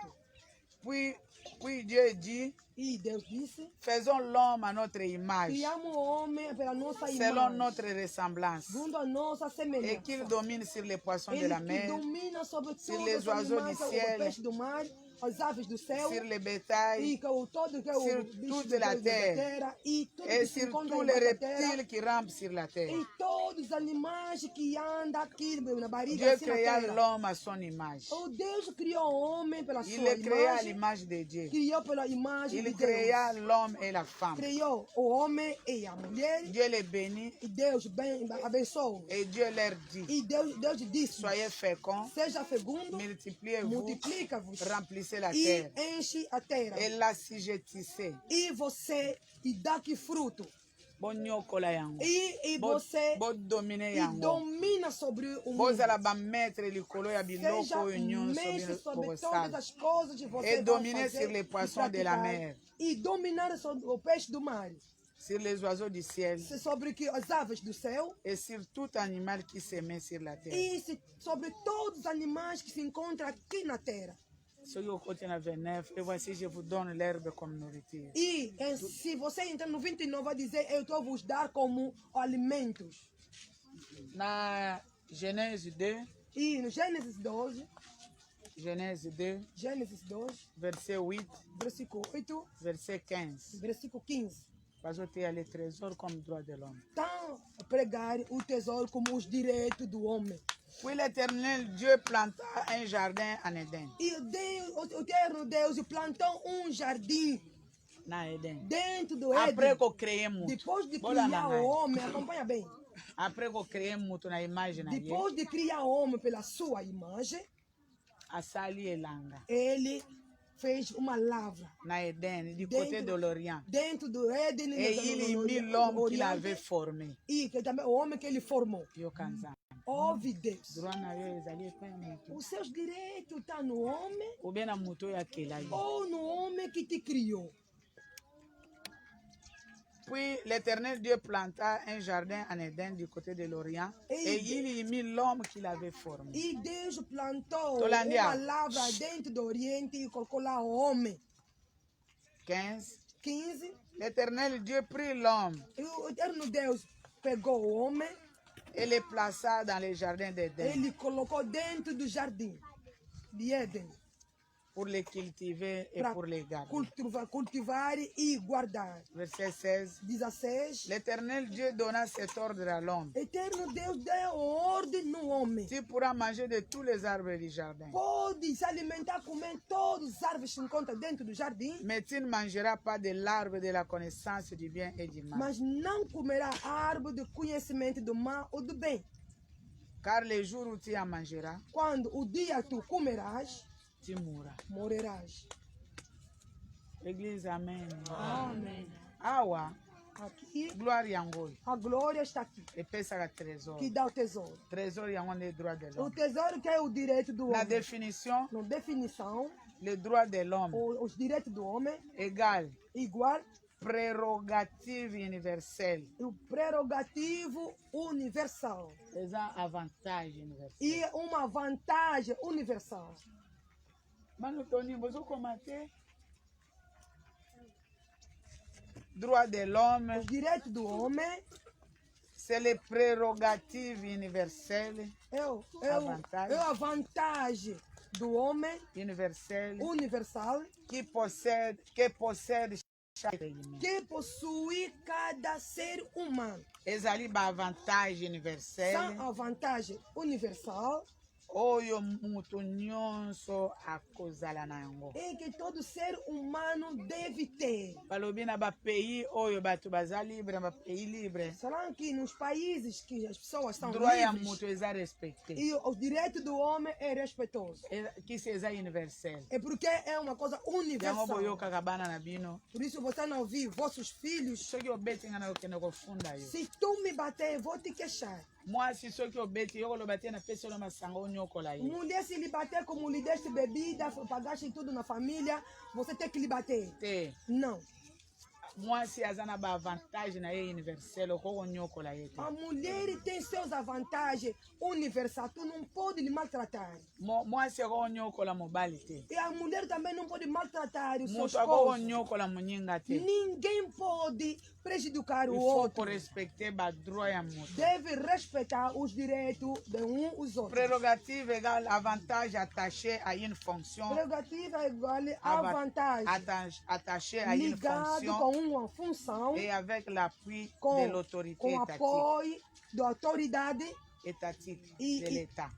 Puis Dieu dit, E Deus disse, faisons l'homme à notre image, criamos o homem pela nossa selon imagem, notre ressemblance, segundo a nossa et semelhança. qu'il domine sur les poissons de Ele la que mer, domina sobre sur todos les os oiseaux animais, du o ciel, peixe do mar, as aves do céu, sur le bétail, e que o todo que é sur o bicho toute do la da terre, terra, e tudo et que se sur encontra tous les embaixo da terra, reptiles qui rampent sur la terre. e todos os animais que andam aqui na barriga Dieu assim na créa terra. l'homme à son image. O Deus criou o homem pela Il sua le créa à imagem, l'image de Dieu. criou pela imagem de Il créa Deus. l'homme et la femme. Criou o homem e a mulher, Dieu les bénit e Deus bem abençoou. et Dieu leur dit, E Deus disse, soyez féconds, seja fecundo, multipliez-vous, multiplica-vos remplissez la e terre enche a terra. et l'assujettissez. E você e dá que fruto. Bonyokola yango. E você Bodomine e yango. domina sobre o mundo. Bozala bamettre likolo ya biloko Seja oyo nyonso mestre sobre todas bokosala. as coisas que você Et vai dominer fazer sur les e poissons de la praticar. mer, E dominar sobre o peixe do mar. sur les oiseaux du ciel Sobre que as aves do céu. et sur tout animal qui se met sur la terre. E sobre todos os animais que se encontram aqui na terra. Soki okoti na 29, et voici je vous donne l'herbe comme nourriture. E se você entrar no 29, vai dizer: eu estou vos dar como alimentos. Na Genèse 2, E no Gênesis 12, Genèse 2, Gênesis 2, verset 8, versículo 8, verset 15. versículo 15. Bazoteya les trésors comme droit de l'homme. Então, pregar o tesouro como os direitos do homem. Puis l'Éternel Dieu planta un jardin en Éden. E Deus, o eterno Deus plantou um jardim Na Éden. dentro do Après Éden. qu'on crée mutu. Depois de Bola criar na o ngai. homem, acompanha bem. Après qu'on crée mutu na image na ye, Depois de criar o homem pela sua imagem, asali elanga. ele fez uma lavra Na Éden, du côté de l'Orient. dentro do Éden Et il y mit l'homme qu'il avait formé. e que também o homem que ele formou. Yo kanza. Ouve Deus. Droit na yo ezali epai ya mutu. Os seus direitos estão no homem Ou bien na mutu oyo akela ye. ou no homem que te criou. Puis l'Éternel Dieu planta un jardin en Éden du côté de l'Orient. Et Et il y mit l'homme qu'il avait formé. E Deus plantou Tolandia. uma lavra dentro do Oriente e colocou lá o homem. 15. 15. L'Éternel Dieu prit l'homme E o eterno Deus pegou o homem, et le plaça dans le jardin d'Éden ele colocou dentro do jardim de Éden pour les cultiver et para pour les garder. cultivar e guardar. Verset 16. 16. L'Éternel Dieu donna cet ordre à l'homme. Eterno Deus deu ordem no homem. Tu pourras manger de tous les arbres du jardin, Pode se alimentar, comer todas as árvores que se encontram dentro do jardim, mais tu ne mangeras pas de l'arbre de la connaissance du bien et du mal. mas não comerá a árvore do conhecimento do mal ou do bem. Car le jour où tu en mangeras, Quando o dia tu comerás, tu mourras. morrerás. Église, amen. Amém. Awa, Aqui, gloire yango. a glória está aqui, Epesaka trésor. que dá o tesouro. Trésor yango les droits de O l'homme. tesouro que é o direito do La homem. définition, Na definição, les droits de l'homme os direitos do homem, égale igual prérogative universelle. o prerrogativo universal. Les avantages universels. E uma vantagem universal. Mano Tony, vous commenter? Droit de l'homme, Os direitos do homem c'est les prérogatives universelles. é Vantagem. a vantagem do homem Universelles universal que possède chaque être humain. que possui cada ser humano. Ezali ba avantage universelle. São a vantagem universal Oyo mutu nyonso akozala na yango. e que todo ser humano deve ter. Balobi na ba pays oyo bato baza libre, ba pays libre. Será que nos países que as pessoas são Droit ya livres mutu eza respecté. e o direito do homem é respeitoso? Que se eza universel. É porque é uma coisa Yango universal. boyokaka bana na bino. Por isso você não viu vossos filhos. Soki obeti nga na okende kofunda yo. Se tu me bater, eu vou te queixar. Mwasi soki obeti yo koloba te na pesi ono masanga onyokola ye. Mulher, se lhe bater como lhe deste bebida, pagaste tudo na família, você tem que lhe bater. Te. Não. mwasi aza na baavantage na ye universel okokonyokola ye te. A mulher tem seus avantagens universais. Tu não pode lhe maltratar. Mwasi akokonyokola mobali te. E a mulher também não pode maltratar o seu Mutu esposo. akokonyokola munyinga te. Ninguém pode prejudicar o Il faut outro. respecter badroit ya mutu. Deve respeitar os direitos de os outros. Prérogative égale avantage attaché à une fonction. Prerrogativa igual a vantagem. Attaché à une Ligado fonction com uma função, et avec l'appui com de l'autorité étatique, apoio da autoridade étatique e de l'État.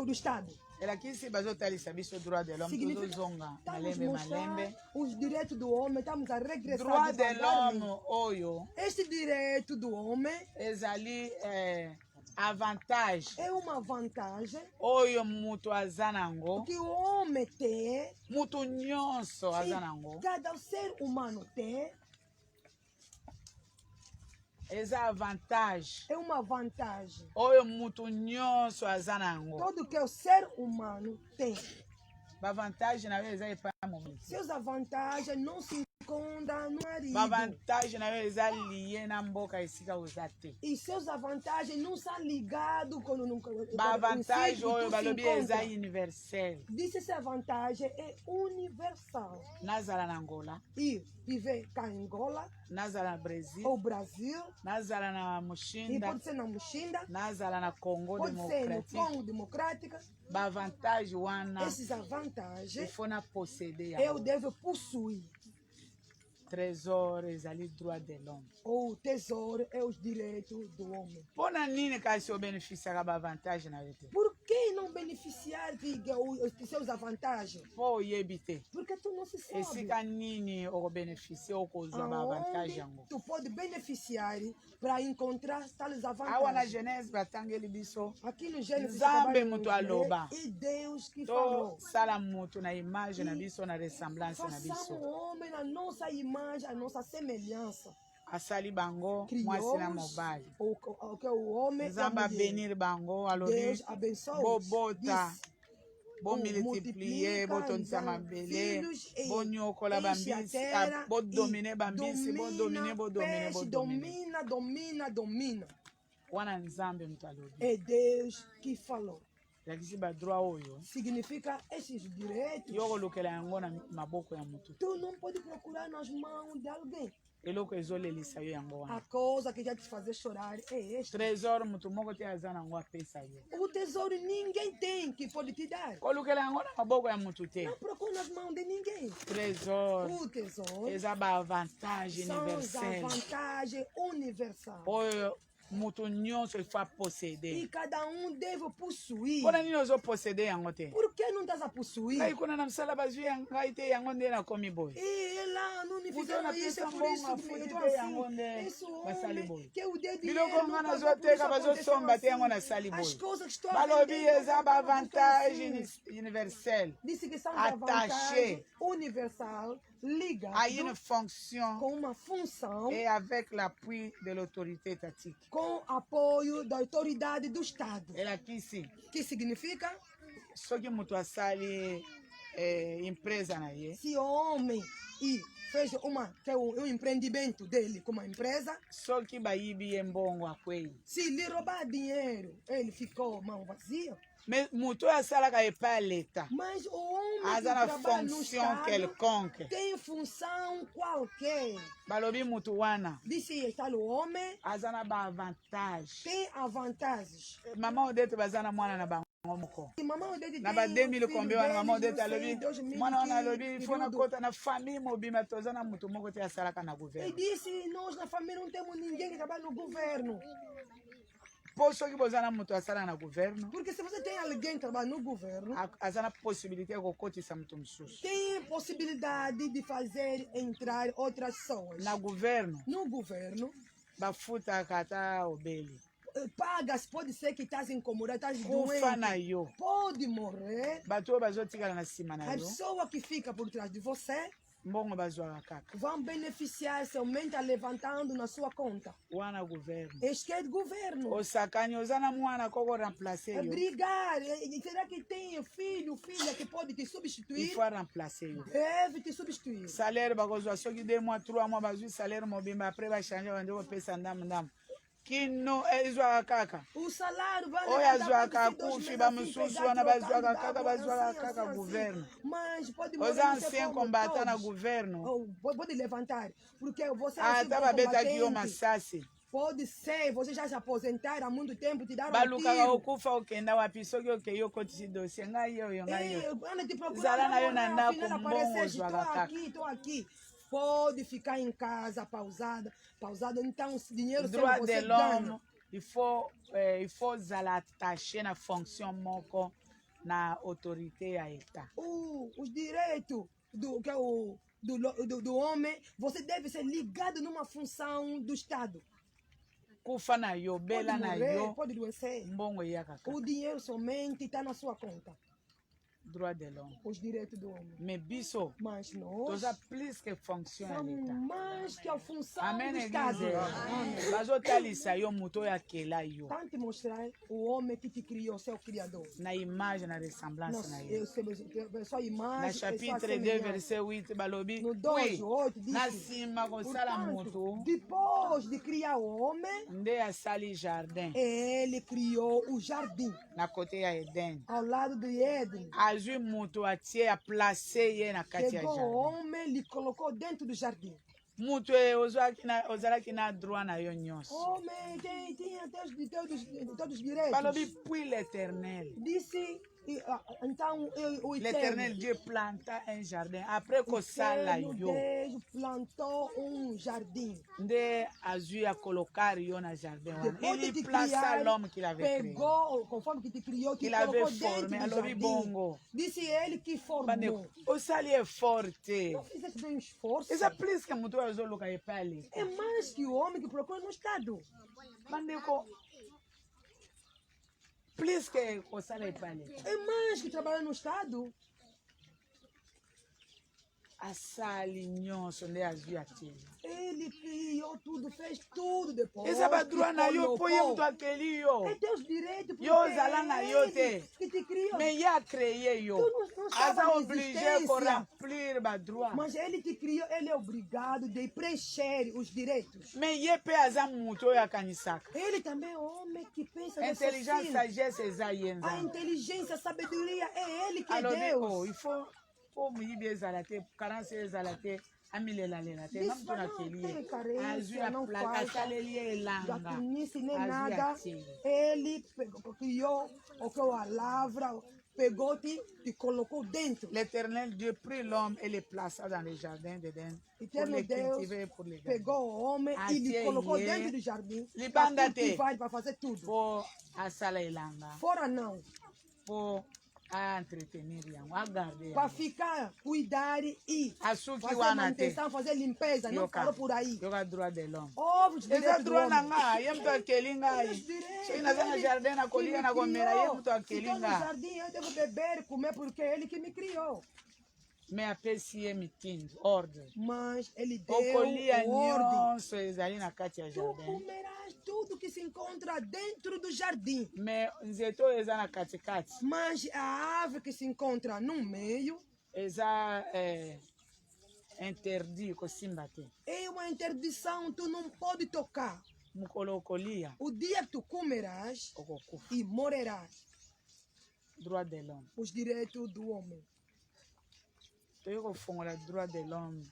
do Estado. Elakisi bazotalisa biso droit de l'homme Significa, tozozonga estamos malembe mostrando malembe. os direitos do homem, estamos a regressar Droit de devagarmente. l'homme oyo Este direito do homem ezali avantage é uma vantagem oyo mutu aza nango, que o homem tem, mutu nyonso aza e nango. cada ser humano tem, Eza avantage é uma vantagem. oyo mutu nyonso aza nango. Tudo que o ser humano tem. Bavantage na yo eza epai ya momiki. Seus avantagens não se encontram no marido. Bavantage na yo eza liye na mboka esika oza te. E seus avantagens não são ligados com o Bavantage oyo balobi eza universel. Disse essa vantagem é universal. Nazala na Angola, E viver cá em Angola, nazala na Brasil, ou Brasil, nazala na e Mushinda, pode ser na Muxinda, nazala na Congo pode ser no Democratique. Congo Democrática. Bavantage wana Esses avantagens ifo na posséder eu yango. devo possuir. Trésor ezali droit de l'homme. O tesouro é os direitos do homem. Mpona nini kasi obénéficiaka bavantage na yo te? Por que não beneficiar de seus avantagens? Mpo oyebi te. Porque tu não se sabe. Esika nini okobénéficie okozwa bavantage Aonde yango? tu pode beneficiar para encontrar tais Awa na avantagens. Genèse batangeli biso Aqui no Gênesis, Nzambe acabamos de mutu ler, aloba. e Deus que falou. tosala mutu na image na biso na ressemblance na Façamos biso. o homem na nossa imagem, a nossa semelhança. Asali bango mwasi na Criamos mobali. o homem e a Nzambe mulher. abenir bango alobi Deus abençoe. bobota Disse, bomultiplier botondisa mabele bonyokola bambisi bodomine bambisi bodomine bodomine bodomine domina. wana Nzambe mutu alobi. É Deus que falou. Lakisi badroit oyo Significa esses direitos. yo kolukela yango na maboko ya mutu te. Tu não pode procurar nas mãos de alguém. Eloko ezolelisa yo yango A wana. coisa que já te fazer chorar é esta. Trésor mutu moko te aza nango apesa yo. O tesouro ninguém tem que pode te dar. kolukela yango na maboko ya mutu te. Não procura nas mãos de ninguém. Trésor O tesouro eza baavantage são as universel vantagens universais. oyo mutu nyonso ifa posséder. E cada deve possuir. mpona nini ozoposséder yango te? Por que não estás a possuir? ngai kuna na mosala bazwi ya ngai te yango nde nakomi boye. E lá não me Mutu fizeram isso, é anapesa por isso mbongo que eu afuti tô te yango nde assim. Esse basali homem boye. que eu dei biloko dinheiro, nga não pagou, por nazoteka isso aconteceu bazosomba te yango assim. nasali As boye. coisas que estou a balobi vender, eza não baavantage aconteceu. universel Disse que são attaché vantagens universal à ligado une fonction com uma função, et avec l'appui de l'autorité étatique. com apoio da autoridade do Estado. elakisi Que significa, soki mutu asali empresa na ye se o homem fez um empreendimento dele com uma empresa, soki bayibi ye mbongo akwei se lhe roubar dinheiro, ele ficou mão vazia. me mutu oyo asalaka epai ya leta Mas o homem que aza na trabalha no fonction Estado quelconque. tem função qualquer. balobi mutu wana Disse tal o homem aza na baavantage. tem a vantagens. mama odete baza na mwana na bango moko E mamãe dele na tem ba um 2000 filho kombe wana mama deles, odete não sei, alobi 2000 mwana wana alobi que fo período. nakota na famille mobima toza na mutu moko te asalaka na E guverne. disse, nós na família não temos ninguém que trabalha no governo. mpo soki boza na mutu asalaka na guverne Porque se você tem alguém que trabalha no governo, aza na possibilité ya kokotisa mutu mosusu tem possibilidade de fazer entrar outras pessoas. na guverne. No governo, bafutaka ata obeli pagas, pode ser que estás incomodado, estás kufa na doente, yo pode morrer. bato oyo bazotikala na nsima na A yo pessoa que fica por trás de você mbongo bazwaka kaka vão beneficiar somente levantando na sua conta. wana gouverne Este é de governo. osakani oza na mwana koko remplace É yo brigar. Será que tem filho, filha que pode te il substituir? faut remplacer yo Deve te substituir. salaire bakozwa soki 2 mois 3 mois bazwi salaire mobimba après bachange bande kopesa ndamundambu kino ezwaka kaka O salário vai oyo levantar azwaka pode ser 2 akufi meses bamosusu assim, wana pegar, bazwaka trocar, kaka assim, bazwaka assim, kaka assim. gouverne Mas pode morrer, oza não ser ancien como combattant na todos. gouverne Pode levantar, porque você é ata babetaki yo combatente. masasi Pode ser, você já se aposentaram há muito tempo, te deram um balukaka tiro. okufa okenda wapi soki okei okotisi dossier ngai oyo ngai oyo Quando te procurar, Zala na yo na afinal ndako aparecer, mbongo estou zwaka kaka. aqui, estou aqui. Pode ficar em casa, pausada, então o dinheiro sempre droit você de ganha. l'homme il faut zala attaché na fonction moko na autorité ya état Os direitos do homem, você deve ser ligado numa função do Estado. kufa na yo Pode bela na morrer, yo pode adoecer. mbongo eyaka kaka O dinheiro somente está na sua conta. droit de l'homme Os direitos do homem. mais biso Mas nós toza plus que fonction ya somos l'état mais que a função amen do Estado. église bazotalisa yo moto oyo akela yo Tente mostrar o homem que te criou, seu Criador. na image na ressemblance na yo Sua imagem, na é sua chapitre 2 semelhança. verset 8 balobi No 2, 8 diz. na nsima kosala Portanto, moto depois de criar o homem, nde asali jardin ele criou o jardim na kote ya eden ao lado de Éden. azwi moto atie aplace ye na kati ya Pegou o jardin homem e lhe colocou dentro do jardim. moto ozalaki na droit na yo nyonso Homem tinha todos os direitos. balobi puis l'éternel Disse, então, o l'éternel Eterno. dieu planta un jardin après kosala Eterno yo Deus plantou jardim. nde azwi akolokar yo na jardin wana Depois de il te plaça criar, l'homme qu'il avait créé pegou, conforme que te criou, te qu'il avait colocou dentro formé do alobi jardim. bongo Disse ele que formou. bandeko osali effort te Não fizeste bem esforço. eza plus que moto oyo azoluka epai ya leta É mais que o homem que procura no Estado. bandeko plus que kosala epai ya leta É mais que trabalhar no Estado. asali nyonso nde azwi atie Ele criou tudo, fez tudo depois. eza badroit na que yo mpo ye colocou. moto akeli yo É teus direitos. Yo ozala na yo te. Que te criou. me ye acreye yo Tu não estava aza na oblige existência. koremplir badroit Mas ele te criou, ele é obrigado de preencher os direitos. me ye mpe aza moto oyo akanisaka Ele também é homem que pensa no intelligence sagesse eza ye A nzambe inteligência, a sabedoria é ele que é alobi Deus. o il faut po moyibi ezala te carence ezala te amilelalela te nga moto nakeli ye Tem carência, azwi não falta. asaleli ye elanga Gatunice nem azwi nada. atie Ele criou o que a palavra pegou-te e colocou dentro. l'éternel Dieu prit l'homme et le plaça dans le jardin d'Éden pour Eterno le Deus cultiver et pour le garder pegou o homem e lhe Atie colocou ye. dentro do jardim para Libanda te. cultivar, para fazer tudo. po asala elanga Fora não, po aentretenir yango agarde para yango ficar, cuidar e asuki fazer wana te manutenção, fazer limpeza, não yoka parou por aí. yoka droit de l'homme Houve os eza direitos do droit na homem. nga ye moto akeli ngai Os direitos, soki naza na ele jardin nakolia que me nakomela ye criou. moto Se akeli estou no nga jardim, eu devo beber e comer porque é ele que me criou. me apesi ye mitindo ordre Mas ele deu okolia ordem. nyonso ezali na kati ya Tu jardin comerás tudo que se encontra dentro do jardim. me nzete oyo eza na katikati Mas a árvore que se encontra no meio eza interdit kosimba te é uma interdição, tu não pode tocar. mokolo okolia O dia que tu comerás okokufa e morrerás. droit de l'homme Os direitos do homem. toyei kofongola droit de l'homme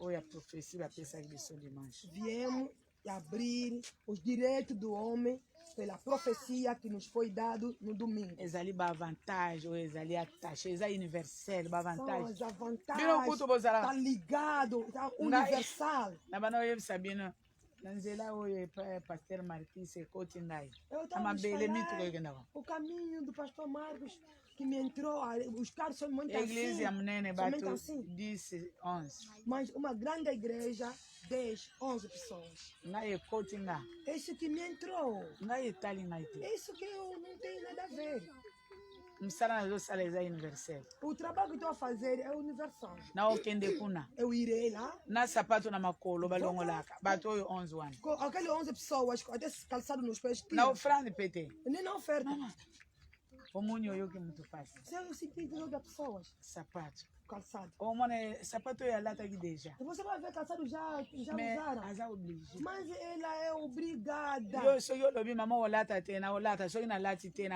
oyo ya prophétie bapesaki biso dimanche Viemos abrir os direitos do homem pela profecia que nos foi dado no domingo. ezali baavantage oyo ezali attaché eza universel São baavantage as bino vantagens. kutu bozala Está ligado, está Ngai- universal. na bana oyebisa bino na nzela oyo epai ya paster markis ekoti ngai Eu na estava mabele mituka falando ekendaka o caminho do pastor Marcos que me entrou, os carros são muito eglise ya assim, monene somente bato assim. 10 11 Mas uma grande igreja, 10, 11 pessoas. ngai ekoti nga Isso que me entrou. ngai etali ngai te Isso que eu não tenho nada a ver. msala nazosala eza universel O trabalho que estou a fazer é universal. na okende kuna Eu irei lá, na sapato na makolo balongolaka bato oyo 11 wana com aquelas 11 pessoas, até calçado nos pés, na tira. ofrande pete Nem na oferta. omoni oyo que mutu pasi Se eu sentir de outras pessoas, sapato calçado. omona sapato oyo alataki deja E você vai ver calçado já mais usaram. aza oblige Mas ela é obrigada. yo soki olobi mama olata te na olata soki nalati te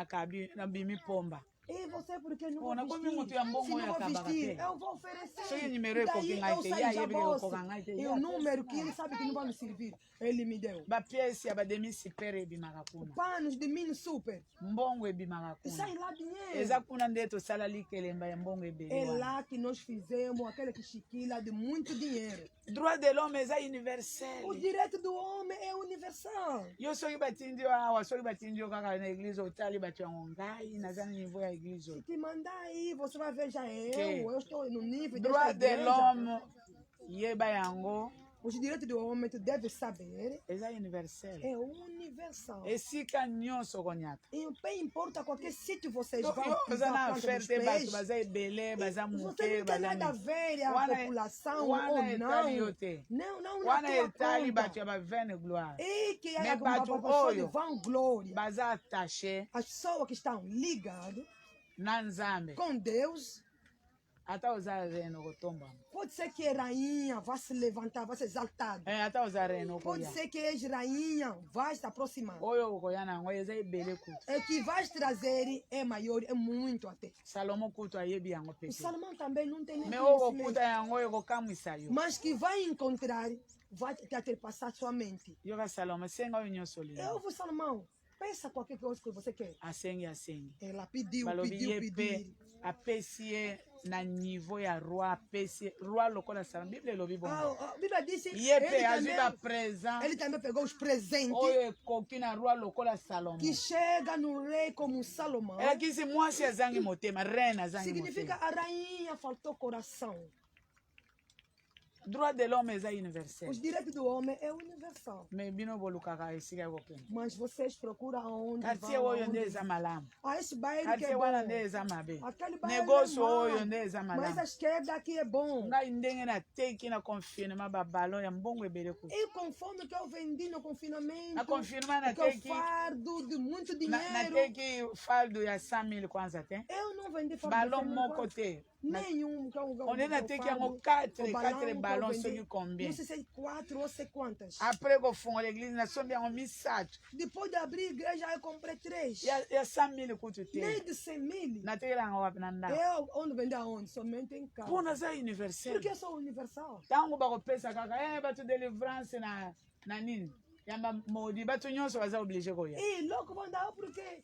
nabimi pomba E você, porque não Pô, na vou como muito é vestir? bom Se não olhar vou tabaca vestir, até. eu vou oferecer. Soy el número de Daí coquinha eu aite, saio ya já yebi bolsa. coquinha aite, E ya. o número que ele sabe que não vai me servir, ele me deu. bapiesi ya bademi sipere ebimaka kuna Panos de mini super. mbongo ebimaka E sai kuna lá dinheiro. eza kuna nde tosala likelemba ya mbongo ebele É wana lá que nós fizemos aquela que chiquila de muito dinheiro. droit de l'homme eza universel O direito do homem é universal. yo soki batindi yo awa soki batindi yo kaka na eglize otali bato yango ngai naza na niveau ya eglize Se oyo te mandar aí, você vai ver já Que? eu estou no nível droit dessa de igreja. l'homme yeba yango Os direitos do homem, tu deve saber, eza universel é universal. esika nyonso konyata E não importa qualquer sítio vocês yo vão oza pisar na a planta affaire dos te bato pés. baza ebele baza Você moke não tem baza nada a nini ver a Wana- população wana ou etali yo não. te Não, não na wana tua etali bato conta. ya bavene gloire E que é Mais a bato pessoa de oyo vanglória. baza attaché As pessoas que estão ligadas na nzambe com Deus, ata oza reno kotombama pode ser que a rainha vai se levantar, vai ser exaltada. ata oza reno Pode okoya ser que a rainha vai se aproximar. oyo okoya na yango eza ebele kutu É que vai trazer é maior, é muito até. salomo kutu ayebi yango O pete Salomão também não tem nem me oyo conhecimento. kokuta yango oyo kokamwisa yo Mas que vai encontrar, vai te atrapalhar sua mente. yoka salomo senga oyo nyonso Eu lelo vou, Salomão, peça qualquer coisa que você quer. asengi Ela pediu, balobi pediu, ye pediu. mpe apesi ye na niveau ya roi apesi ye roi lokola salomo bible elobi bongo A Bíblia disse ye mpe azwi baprésent ele também pegou os presentes oyo ekoki na roi lokola salomo que chega no rei como Salomão. elakisi mwasi azangi motema reine azangi Significa motema a rainha faltou coração. droit de l'homme eza universel Os direitos do homem é universal. me bino bolukaka esika ya kokende Mas vocês procuram aonde quartier vão, oyo nde aonde... eza malamu Ah, esse bairro que é quartier bom. wana nde eza mabe Aquele bairro negócio é mau. oyo nde eza Mas malamu a esquerda aqui é bom. ngai ndenge nateki na confinement babalon ya mbongo ebele kutu E conforme que eu vendi no confinamento, na confinement que eu nateki fardo de muito dinheiro, nateki fardo ya 100 000 kwanza te eu não vendi fardo balon de moko quase te nenhum. Que eu onde nateki yango fardo, 4 o balon que eu soki vendi, combien não sei se é 4 ou sei quantas. après kofungola eglise nasombi yango misato Depois de abrir a igreja, eu comprei 3. ya 100 000 kutu Nem te de 100 000. natekelanga wapi na ndako Eu onde vender aonde? Somente em casa. mpona aza universel Porque eu sou universal. ntango bakopesa kaka bato délivrance na nini yamba modi bato nyonso baza oblige koya E louco vão dar porque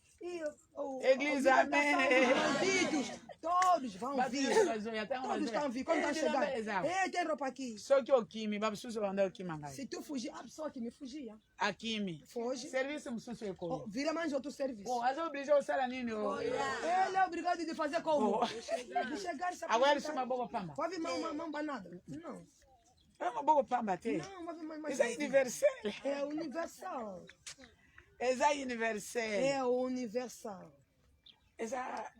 Église, amém. bandidos, todos vão bato vir. nyonso bazoya ntango Todos estão vindo. Quando vai chegar? Ei, tem roupa aqui. soki okimi basusu banda okima ngai Se tu fugir, a pessoa que me fugia. akimi Foge. service mosusu ekoya Vira mais outro serviço. aza oblige kosala nini Ele é obrigado de fazer como? Oh. De chegar e se akoya lisu apresentar. maboko pamba Vai vir mão banada? Não. maboko pamba te Não, vai vir mais eza assim. universel É universal. eza universel É universal. eza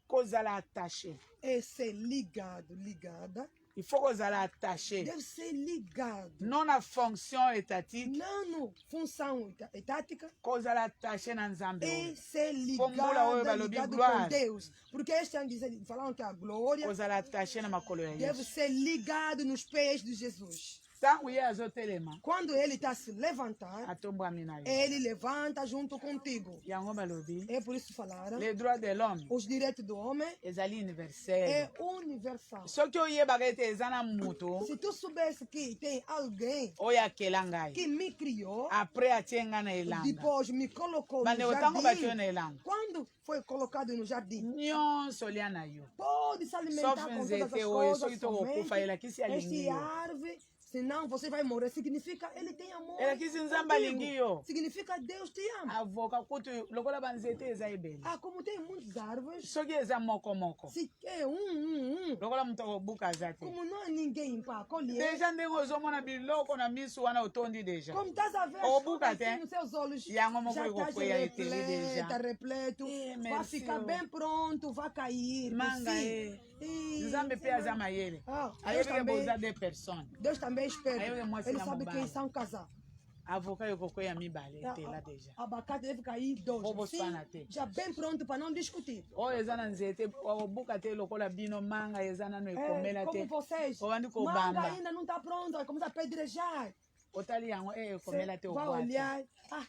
kozala attaché É ser ligado, ligada. il faut kozala attaché Deve ser ligado. non na fonction étatique Não no função etática. kozala attaché na nzambe E oyo ser Fomula oyo ligado, balobi ligado glória. com Deus. Porque eles estão dizendo, falando que a glória kozala attaché na makolo ya deve yesu ser ligado nos pés de Jesus. ntango ye azotelema Quando ele está se levantar, atombwami na yo ele levanta junto contigo. yango balobi É por isso falaram, les droits de l'homme os direitos do homem ezali universel é universal. soki oyebaka ete eza na moto Se tu soubesse que tem alguém oyo akela ngai que me criou, apres atie ngai na elanga depois me colocou no bandeko ntango batie yo jardim, na elanga quando foi colocado no jardim, nyonso lia na yo pode se alimentar sauf com todas nzete as oyo coisas, soki tokokufa somente elakisi alingi este yo árvore Senão você vai morrer. Significa ele tem amor. Ele quis nzamba contigo. lingio. Significa Deus te ama. Avoka kutu lokola banzete eza ebele. Ah, como tem muitas árvores. Soki eza moko moko. Se é Lokola mutu akobuka aza te. como não há ninguém para acolher. Deja ndenge ozomona biloko na miso wana otondi deja. Como estás a ver Oh, buca, assim tem? nos seus olhos, Yango moko já estás ekokwea eteli deja. repleto, vai merci, ficar oh. bem pronto, vai cair. Manga sim. Nzambe pe aza mayele. Ah, Ayebeke boza de personnes. Deus também espera. Aí eu mostro Ele na sabe mobile. quem são casados. Avoka yokokwea mibale etela deja. Abacate deve cair Vou dois. buscar Sim, na te. já bem pronto para não discutir. Oyo eza na nzete obuka te lokola bino manga eza nano ekomela Como te. vocês, Ovandi manga kobamba. ainda não está pronto, vai começar a pedrejar. Otali yango ekomela te Vai obwate. olhar,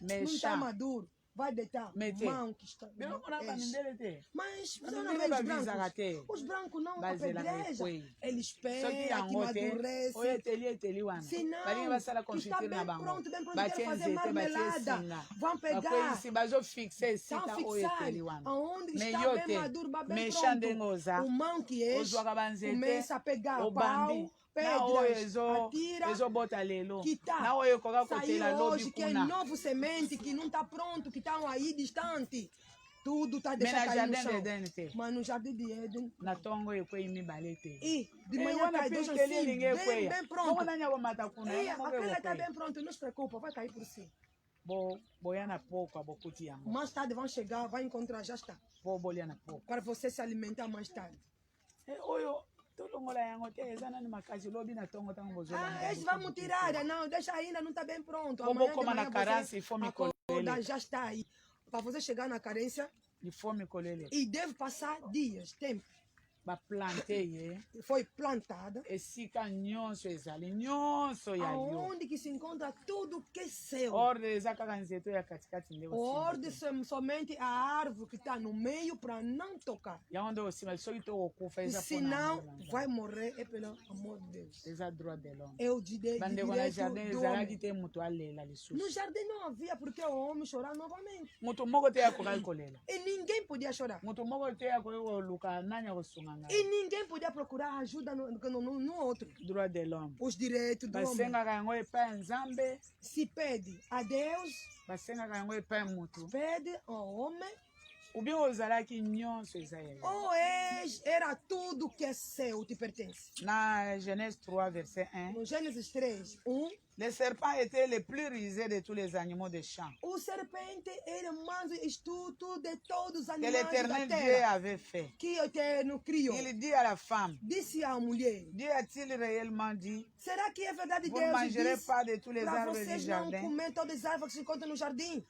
não está Mexer. maduro. Vai deitar. Mete. Mão que está. Biloko na bandele te. Mas você Mas não não vê os bavisaka brancos. te. Os brancos não Bazela apedrejam. mekwei. Eles Soki esperam que yango te. amadurece. Oyo eteli wana. Se não, Balingi basala que está confiture bem na bango. pronto, quer Batie fazer nzete batie marmelada. singa. Vão pegar. Bakweyisi bazofixe Estão esika oyo eteli fixados. wana. Aonde Me está yo bem te. maduro, bem Mexa ndenge pronto. oza. O mão que é, Ozwaka banzete. começa a pegar Obambi. pau, Na oyo pedras, atira, ezobota lelo. que tá. Na oyo ekoka Saiu kotela lobi hoje, que é kuna. novo semente, que não está pronto, que estão aí distante. Tudo está Me deixando na cair no jardin chão. de Eden te. Mas no jardim de Éden, Na tongo ekwei mibale te. e de Eh, manhã wana cai dois pilike assim, lilingi bem, ekweya. bem pronto. Bongo nanya bomata kuna. E Yango aquela está ekweya. bem pronto, não se preocupa, vai cair por si. Boya na poko bokuti yango. Mais tarde vão chegar, vai encontrar, já está. Bo bolia na poko. Para você se alimentar mais tarde. Oyo tolongola yango te eza nani makasi lobi na tongo tango bozolonga. Ah, esse vamos tirar, não, deixa ainda, não está bem pronto. Como Amanhã de como na manhã carência você e fome acorda, colele. já está aí. Para você chegar na carência, De fome colele. e deve passar dias, tempo. Ba plante ye. Foi plantada, Esika nyonso ezali nyonso ya yo. aonde que se encontra tudo que é seu. Ordre eza kaka nzeto ya katikati nde Orde osimba te. somente a árvore que está no meio para não tocar. Yango nde osimba soki tokokufa eza Se mpona não, amor na Nzambe. vai morrer é pelo amor de Deus. Eza droit de l'homme. É o direito Bandeko na jardin do ezalaki homem. te moto alela lisusu. No jardim não havia porque o homem chorar novamente. moto moko te akoki kolela. E ninguém podia chorar. moto moko te akoki koluka nani akosunga ngai. E ninguém podia procurar ajuda no outro. droit de l'homme. Os direitos do homem. basengaka yango epai ya nzambe, Se pede a Deus, basengaka yango epai ya moto. pede ao homem, ubien ozalaki nyonso eza ya yo. ou era tudo que é seu, te pertence. Na Genèse 3 verset 1, No Gênesis 3, 1, le serpent était le plus rusé de tous les animaux des champs o serpente era o mais astuto de todos os que animais da l'éternel Dieu terra avait fait. que o Eterno criou. Il dit à la femme, Disse à mulher, Dieu a-t-il réellement dit, será que é verdade vous ne Deus mangerez disse pas de tous les para arbres du vocês não jardin? comer todas as árvores que se encontram no jardim?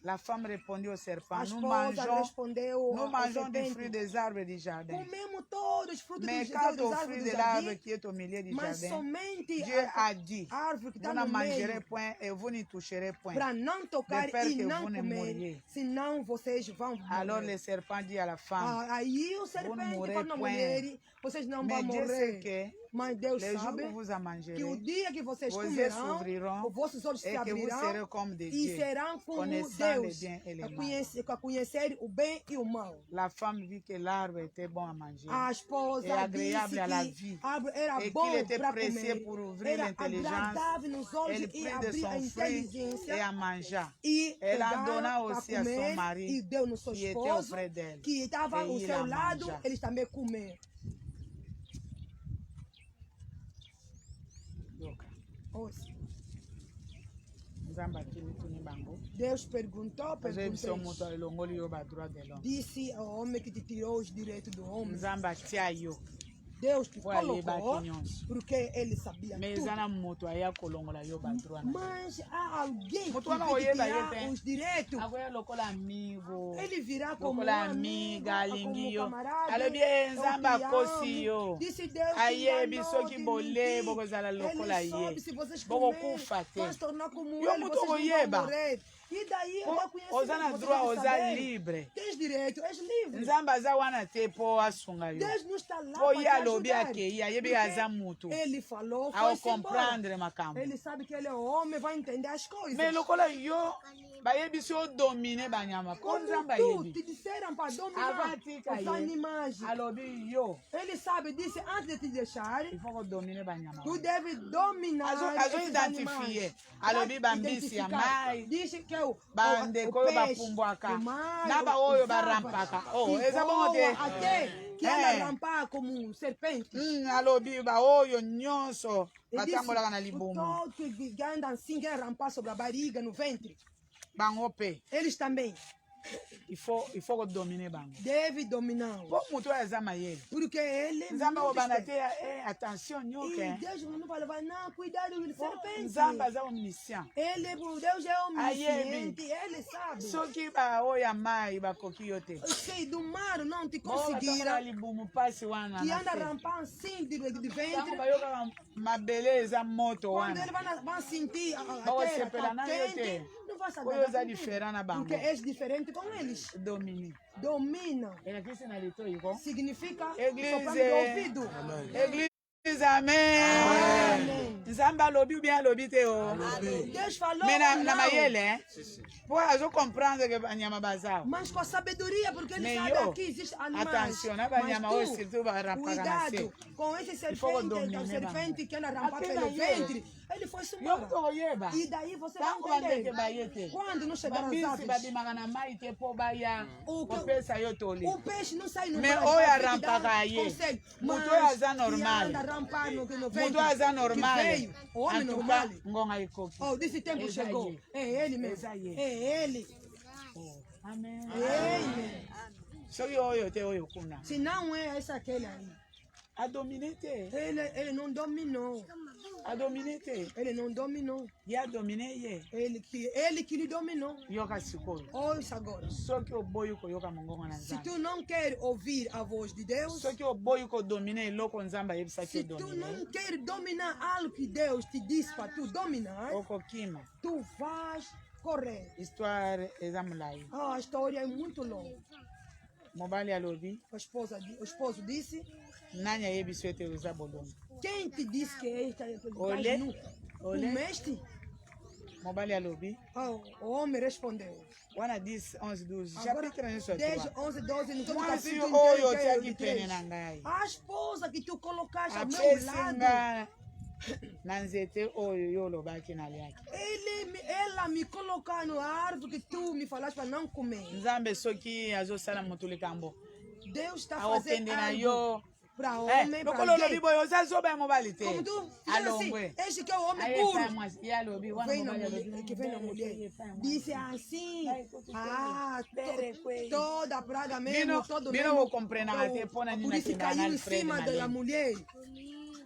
La femme répondit au serpent, A nous esposa mangeons, respondeu nous ao mangeons des serpente, fruits des arbres du jardin. comemos todos os frutos Mais das quant au árvores fruit do de l'arbre jardim, qui est au milieu du mas jardin, somente Dieu a dit, a árvore que vous está n'en no mangerez meio, point et vous n'y toucherez point. para não tocar de peur e que não vous ne comer, mouriez. senão vocês vão Alors morrer. le serpent dit à la femme, Aí o ne serpente mourrez fala na point. mulher, vocês não mais vão Dieu sait morrer. que Mas Deus les jours sabe où vous en que o mangerez, dia que vocês vos yeux comerão, s'ouvriront os vossos olhos se et que vous serez abrirão comme des e dieux, serão como connaissant le Deus, bien et le a mal. conhecer o bem e o mal. La femme vit que l'arbre était bon à manger A esposa et agréable disse à la que vie, a árvore era et bom qu'il était para précieux comer, pour ouvrir era l'intelligence. agradável nos olhos Elle e prit de abrir a son fruit et inteligência en mangea. e Elle a pegar donné para aussi à son comer mari e deu no seu qui était esposo auprès d'elle. que estava Et ao il seu a lado, mangé. eles também comeram. Yoka. Ouça, Nzambe atuni bango. Deus perguntou, Ozoyebi biso moto perguntou, elongoli yo badroit de l'homme. disse ao homem que te tirou os direitos do homem. Nzambe atia yo Deus te po ayebaki colocou nyonso. porque ele sabia Me tudo. eza na moto aya kolongola yo badroit na yo. Mas há alguém que Moto wana vai te oyeba tirar ye te. os direitos. akoya lokola amigo, Ele virá como lokola um amigo, amiga alingi como yo, camarada. alobi Eu nzambe te akosi amo. yo, Disse Deus que ayebi amou soki de bole ninguém. bokozala lokola Ele ye, soube se vocês bokokufa comerem, te. vão se tornar como Yo ele, moto vocês não vão oyeba. morrer. E daí eu reconheci. Osana droit, osa libre. Tens direito, és livre. Nzamba aza wana te po asunga yo. Deus não está lá Po para te ya lobi ajudar. ake ya yebi Porque aza mutu. Ele falou, Ao foi embora. comprendre makambo. Ele sabe que ele é homem, vai entender as coisas. Mais lokola yo bayebi so dominer banyama. Ko Quando nzamba tu yebi. te disseram para dominar Avatika os ye. animais, Alobi yo. ele sabe, disse, antes de te deixar, Il faut ko dominer banyama. tu deve dominar Azo esses identifier. animais. Alobi bambisi ya Identificar. mai. Diz que o Bandeko oyo peixe, bapumbwaka. o mar, Naba o oyo zapa, barampaka. Oh, que eza bongo te. voa até que ela rampar como um serpente. Alobi ba oyo nyonso Ele disse, batambolaka na libumu. todo que anda assim, quer rampar sobre a barriga, no ventre. Bango pe. Eles também Il faut ko dominer bango. devem dominar. Po mutu oyo aza mayele. Porque ele Nzamba não obanda desperta. te attention E nyoke. Deus não vai levar, não, cuidado do serpente. Nzamba aza omniscient. Deus é omnisciente, ele sabe. Soki ba oyo ya mai bakoki yo te. Eu sei, do mar não te Mo batambola conseguiram. libumu pasi wana Que na anda se. rampando assim de Tango ventre. bayokaka mabele eza moto Quando wana. ele vai sentir a Bawa terra sepela tá na yo te. quente, não vai saber. Oyo eza diferent na bango. Porque és diferente com eles. Dominer. Domina. Elakisi na lito yiko. Significa Église. soprando do ouvido. Église, amen. Amen. Nzamba alobi ou bien alobi te o. Deus falou. Mais na não. mayele, hein? Po azo comprendre que banyama bazao. Mas com a sabedoria, porque ele Mais sabe yo, aqui existe animais. attention, na banyama Mas oyo surtout barampaka na cuidado se. com esse faut serpente, dominer, o serpente que anda rampar Até pelo na yo. ventre. Ele foi Yo embora. toyeba. E daí você vai Tango bandeke entender. bayete. Quando não chegar às Babisi aves, babimaka na mai te po baya. O que- Kopesa yo toli. o peixe não sai no Mais mar. oyo vai arampaka dar ye. conselho. Mutu Mas oyo aza que normal. anda rampar no ventre, Mutu aza normal. que veio, o homem En tout normal. cas, ngonga ikoki. Oh, desse tempo Eza chegou. ye. É ele mesmo. Eza ye. É ele. Amen. É ele. Soki oyo te oyo kuna. Se não é esse aquele aí. A dominer te. Ele não dominou. A dominer te. Ele não dominou. Ya dominer ye. Ele que lhe dominou. Yoka sikoyo. Ouça agora. Soki oboyi koyoka mongongo na Se nzambe. tu não quer ouvir a voz de Deus, Soki oboyi kodomine eloko nzambe ayebisaki se tu odomine. não quer dominar algo que Deus te disse para tu dominar, Okokima. tu vais correr. Histoire eza molai. Ah, a história é muito longa. Mobali alobi. O esposo disse: Nani ayebi so ete oza bolongo. quem te disse que esta Olê. nu? Olê. Comeste? Mobali alobi. Ah, o homem respondeu. Wana 10, 11, 12. Agora, Chapitre nyonso 10, atoa. 11, 12, no todo Mwasi capítulo oyo inteiro, otiaki pene na ngai. a esposa que tu colocaste ao meu Apesi lado, nga na nzete oyo yo olobaki naliaki. ela me colocou no árvore que tu me falaste para não comer. Nzambe soki azosala motu likambo Deus está fazendo akokende na algo yo para homem, para lokolo olobi alguém. boyo oza zoba ya mobali te Como tu diz assim, alongwe este que é o homem ayefa ya puro. mwasi ye alobi wana Vem na mobali mulher, alobi que vem na mulher. Disse assim, Bere kwe. toda praga mesmo, Bino- todo bino mesmo. vocompreendaka te mpo na nini Por isso nakendaka na caiu em Alfred cima da Malene. mulher.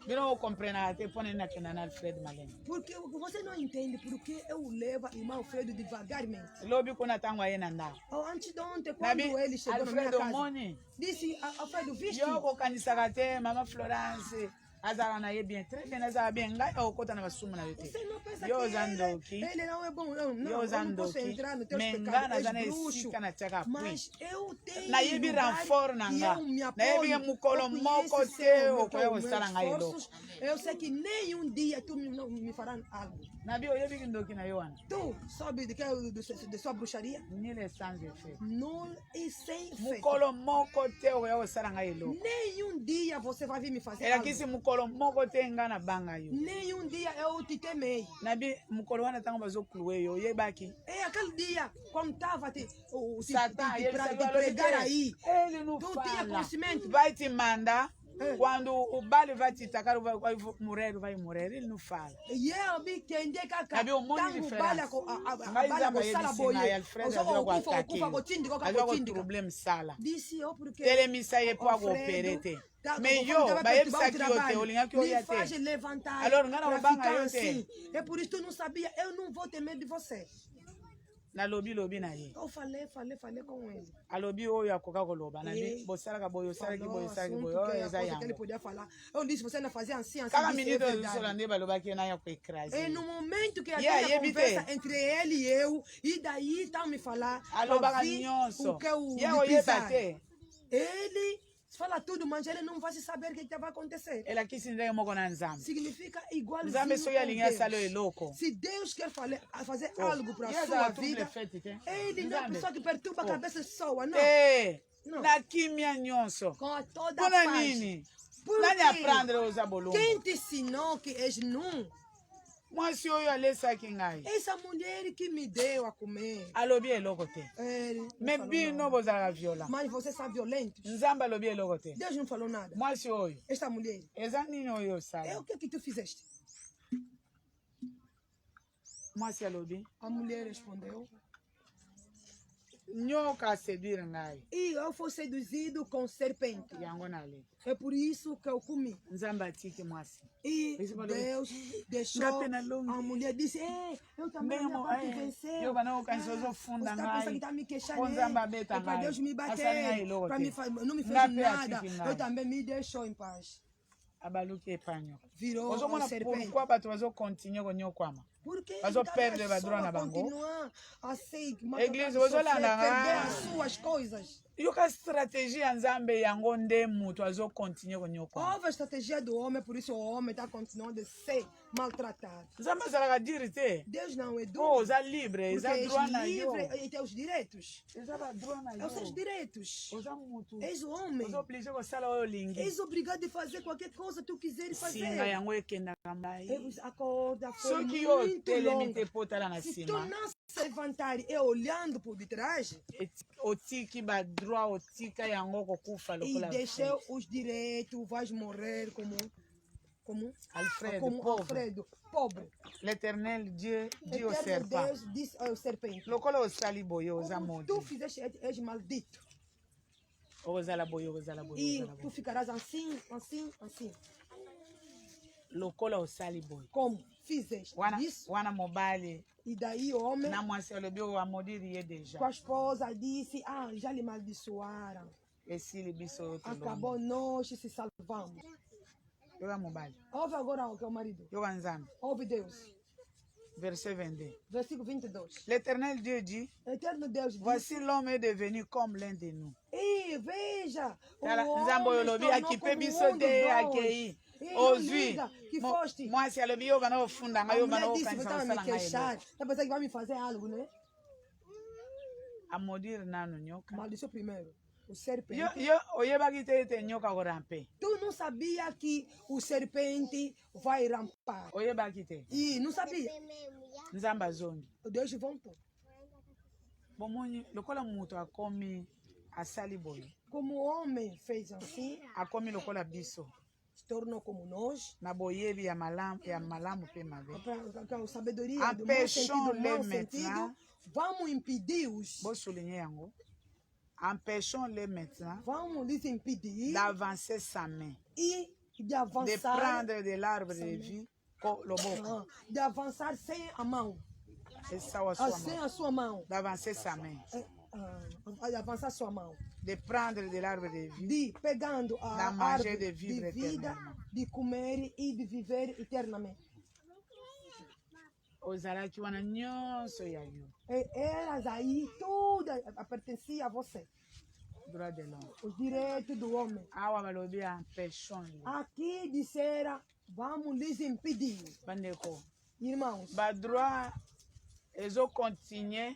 bino okomprenaka te mpo na nini nakenda na Alfred Malene. Porque você não entende porque eu levo irmão Alfredo devagarmente. lobi kuna ntango aye na ndako Oh, antes de ontem, quando nabi ele chegou na minha Alfred casa, omoni disse, Alfredo, viste? yo okokanisaka te mama Florence azalaka na ye bien très bien azalaka bien ngai okota na basumu na yo te Você não pensa yo que oza ndoki ele não é bom. Não, yo eu oza não posso ndoki entrar no teu me nga pecado. naza na És bruxo. esika natiaka pwi Mas eu tenho nayebi lugar renfort na que nga eu me nayebi apoio. mokolo Eu moko conheço te seu, okoya meus kosala ngai eloko esforços. Eu sei que nenhum dia tu não me farás algo. nabi oyebiki ndoki na yo wana Tu sabe de sua bruxaria? nile sans effet Nul e sem fé. mokolo moko te okoya kosala ngai eloko Nenhum dia você vai vir me fazer algo. elakisi mokolo moko te nga na banga yo Nenhum dia eu te temei. nabi mokolo wana ntango bazoklue yo oyebaki É aquele dia, quando estava te Satan ayebisaki te alobi pregar te aí. ele não Tu tinha fala conhecimento. vai te mandar É. quando o bale vai te tacar vai morrer ele não fala E eu vi que ainda que Nabi, um monte de tango diferença. bala ko Mas bala ko Zamba sala yebisi boye. na Alfred Oso azwa okufa kuatake okufa kotindika azwa kokotindika. problème sala Disse eu porque telemisa ye po akoopere te mais yo bayebisaki yo te olingaki oya faz te levantar. Alors, ngana pra obanga ficar yo te. assim. É por isso que tu não sabia. Eu não vou ter medo de você. na lobi na ye. Eu falei com ele. A lobi oyo akoka koloba na bi bosalaka boyo osalaki boyo osalaki boyo eza Que ele yango. podia falar. Eu disse, você não fazia assim, assim. Kaka disse, é minute verdade. ozosola nde balobaki na ya koekrase. E no momento que Yeah, havia a bite. conversa entre ele e eu, e daí tá me falar, Alobaka havia nyonso. o que eu Ye lhe oyeba pisar. te. Ele fala tudo, mas ele não vai saber o que vai acontecer. Elakisi ndenge moko na nzambe. Significa igualzinho Nzambe soki com alingi Deus. asala oyo eloko. Se Deus quer fazer algo para Ye a azala sua trouble vida, fete te. ele não é a Nzambe. pessoa que perturba a cabeça da pessoa, não. Não. Não. Na kimia nyonso. Com toda a Mpona paz. nini? Por Nani quê? aprendre oza bolongo? Quem te ensinou que és nu? Mwasi oyo alesaki ngai. Essa mulher que me deu a comer. Alobi eloko te. Ele não Me falou bino nada. bozalaka viola. Mas vocês são violentos. Nzambe alobi eloko te. Deus não falou nada. Mwasi oyo. Esta mulher, Eza nini oyo é osala? o que tu fizeste? Mwasi alobi. A mulher respondeu. Nyoka aseduire ngai. E eu fui seduzido com serpente. Yango naleki. É por isso que eu comi. Nzambe atiki mwasi. E Esse valor. Deus deixou. Ngapena longe. A mulher disse: eu também Ndenge não mo- vou te eh, vencer. yo bana okanisi ozofunda Você tá pensando que ngai. tá me queixando? Po Nzambe abeta É para ngai. Deus me Asali ngai bater. eloko Para te. não me fez Ngape nada. atiki ngai. Eu também me deixou em paz. Abaluki epai nyoka. Virou Ozomona a serpente. pourquoi bato bazokontinue konyokwama. Porque Mas eu perdo a droga na bango. continuar assim, Igreja, sofrer, você olha na- perder as suas coisas. yoka stratégie ya nzambe yango nde moto azokontinue konyokwama. Houve a estratégia do homem, por isso o homem está continuando a ser maltratado. Nzambe azalaka dire te. Deus não é Oh, duro. oza libre, Porque eza és droit na yo. livre e tem os direitos. Eza ba droit na É os seus yo. direitos. Oza motu. És o homem. Oza oblige kosala oyo olingi. És obrigado a fazer qualquer coisa que tu quiseres Singa fazer. yango ekendaka mai. A corda foi Soki yo muito telemi te longa. po tala na Se tu nsima. não se levantar e olhando por detrás, Otiki ba droit otika yango kokufa e lokola deixou Alfred. os direitos, vais morrer como Alfred, como pauvre. Alfredo, pobre. L'éternel Dieu dit au Eterno serpent. Deus disse ao serpente: Lokola osali boye oza como modi. tu fizeste, és maldito. Ozala boye, ozala boye, E ozala tu boye. ficarás assim, assim, assim. Lokola osali boye. Como fizeste isso? Wana mobali E daí o homem na mwasi olobi oyo amodiri ye deja. com a esposa disse: já lhe maldiçoaram. Esili biso oyo tolongi. Acabou, nós se salvamos. Yoka mobali. Ouve agora o que é o marido. Yoka nzambe. Ouve Deus. Verset 22. Versículo 22. L'éternel Dieu dit, Eterno Deus disse: voici l'homme est devenu comme l'un de nous. e veja, o Tala, nzambe oyo homem olobi tornou akipe como biso um te dos akei. dois. Ozwi. Liga, que foste. Mwasi alobi yo bana ofunda A ngai yo bana mulher disse: você okanisa estava me kosala ngai queixar. eloko. Tá pensando que vai me fazer algo, né? Amodiri nanu nyoka. Maldição primeiro. O serpente. Yo oyebaki te ete nyoka korampe. Tu não sabia que o serpente vai rampar. Oyebaki te. E não sabia. Nzambe azongi. Deus voltou. Bomoni lokola moto akomi asali boye. Como o homem fez assim, Akomi lokola biso. se tornou como nós. Na boyebi ya malamu pe mabe. Com sabedoria do mau Empêchons-les sentido, mau maintenant. sentido, vamos impedir-os. Bo souligner yango. Empêchons-les maintenant Vamos lhes impedir d'avancer sa main. e de De avançar, prendre de l'arbre de vie loboko. de avançar sem a mão, Essa wa sua sem mão. a sua mão, D'avancer sa main. de avançar sua mão, De prendre de l'arbre de vie. de pegando Da a manger árvore de de vivre vida, éternellement. de comer e de viver eternamente. Ozalaki wana nyonso ya yo. E elas aí, tudo pertencia a você. Droit de l'homme. Os direitos do homem. Awa balobi empêchons-les. Aqui disseram, vamos lhes impedir. Bandeko. Irmãos, Ba droit ezo continuer.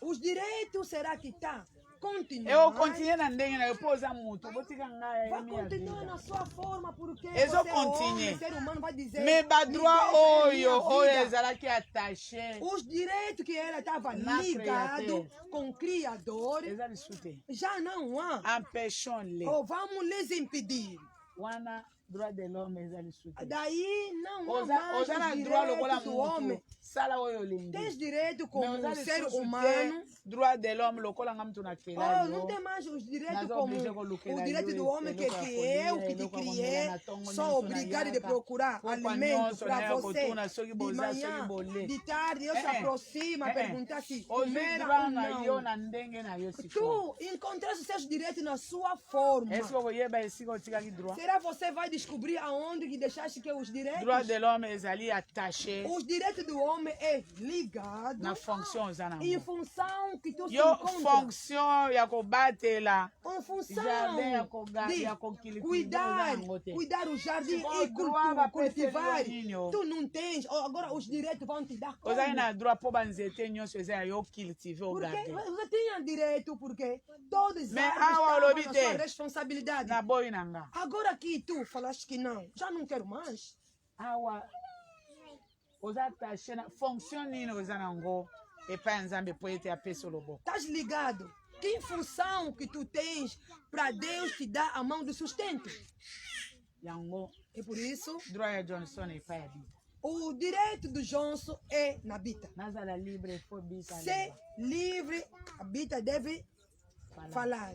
os direitos será que tá? Eu Continuar. continuer na ndenge na yo po oza moto. Botika ngai Vai ya minha continuar vida. na sua forma, porque Eles você vão é continuar. homem, ser humano vai dizer... Me ba "Me droit deixa na oyo minha oyo vida." ezalaki attaché. Os direitos que ela estava Na ligado Criador. com o Criador, Eza lisu te. já não há. Empêchons-les. Ou vamos lhes impedir. Wana droit de l'homme ezali soute. Daí não há Oza mais na os droit lokola direitos do homem. mutu. Sala oyo olingi. Tens direito Mais como oza um ser lisusu humano. te droit de l'homme lokola nga mutu nakela Oh, não tem mais os direitos Naza como obligé kolukela o direito yo, do homem que eloko ya eu que kolia, te eloko ya criei, komela na tongo sou nyonso na obrigado de yaka. procurar Kwa alimento nyonso na para ya você. kotuna, soki De boza, soki manhã, bole. de tarde, eu se aproxima, perguntar se Ozwi comer droit ou na yo não. na ndenge na yo sikoyo. Tu encontraste seus direitos na sua forma. Est-ce que okoyeba esika otikaki droit? Será que você vai descobrir aonde que deixaste que os direitos? Droit de l'homme ezali attaché Os direitos do homem é ligado na fonction oza em nango. função que tu se Yo encontra. fonction ya kobatela Em função jardin ya koga- de ya kokiliki cuidar, oza nango te. cuidar o jardim Sikoyo e droit bapeseli cultivar. yo nini o? Tu não tens, agora os direitos vão te dar como? ozali na droit mpo banzete nyonso eza ya yo cultive Porque ogarde. você tinha direito, porque todos Mais árvores awa estavam olobi na te. sua responsabilidade. Na boyi na nga Agora que tu falaste que não, já não quero mais. awa oza attaché na fonction nini oza nango epai ya nzambe mpo ete apesa loboko. Estás ligado? Que função que tu tens para Deus te dar a mão do sustento? Yango E por isso, droit ya Johnson epai ya bita. o direito do Johnson é na Bita. Nazala libre fo bita. Ser livre, a Bita deve falar.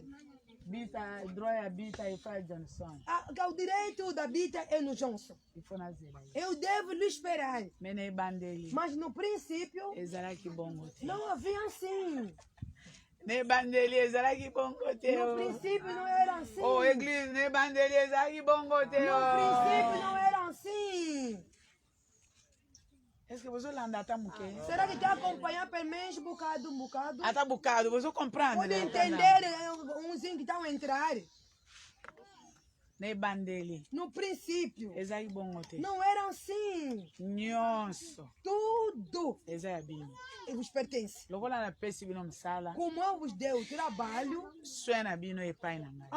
Bita droit ya bita epai ya Johnson. O direito da Bita é no Johnson. Ifo nazela ye. Eu devo lhe esperar. Mene ebandeli Mas no princípio, ezalaki bongo te. não havia assim. Na ebandeli ezalaki bongo te No o. princípio não era assim. O église na ebandeli ezalaki bongo te No o. princípio não era assim. Est-ce que bozolanda ata moke? Será que te acompanhar pelo menos um bocado? Ata bocado, bozo comprendre. Pode entender umzinho que estão a entrar. Na ebandeli No princípio, ezalaki bongo te. não era assim. Nyonso Tudo eza ya bino. vos pertence. Lokola napesi bino mosala, Como eu vos dei o trabalho, soin na bino epai na ngai.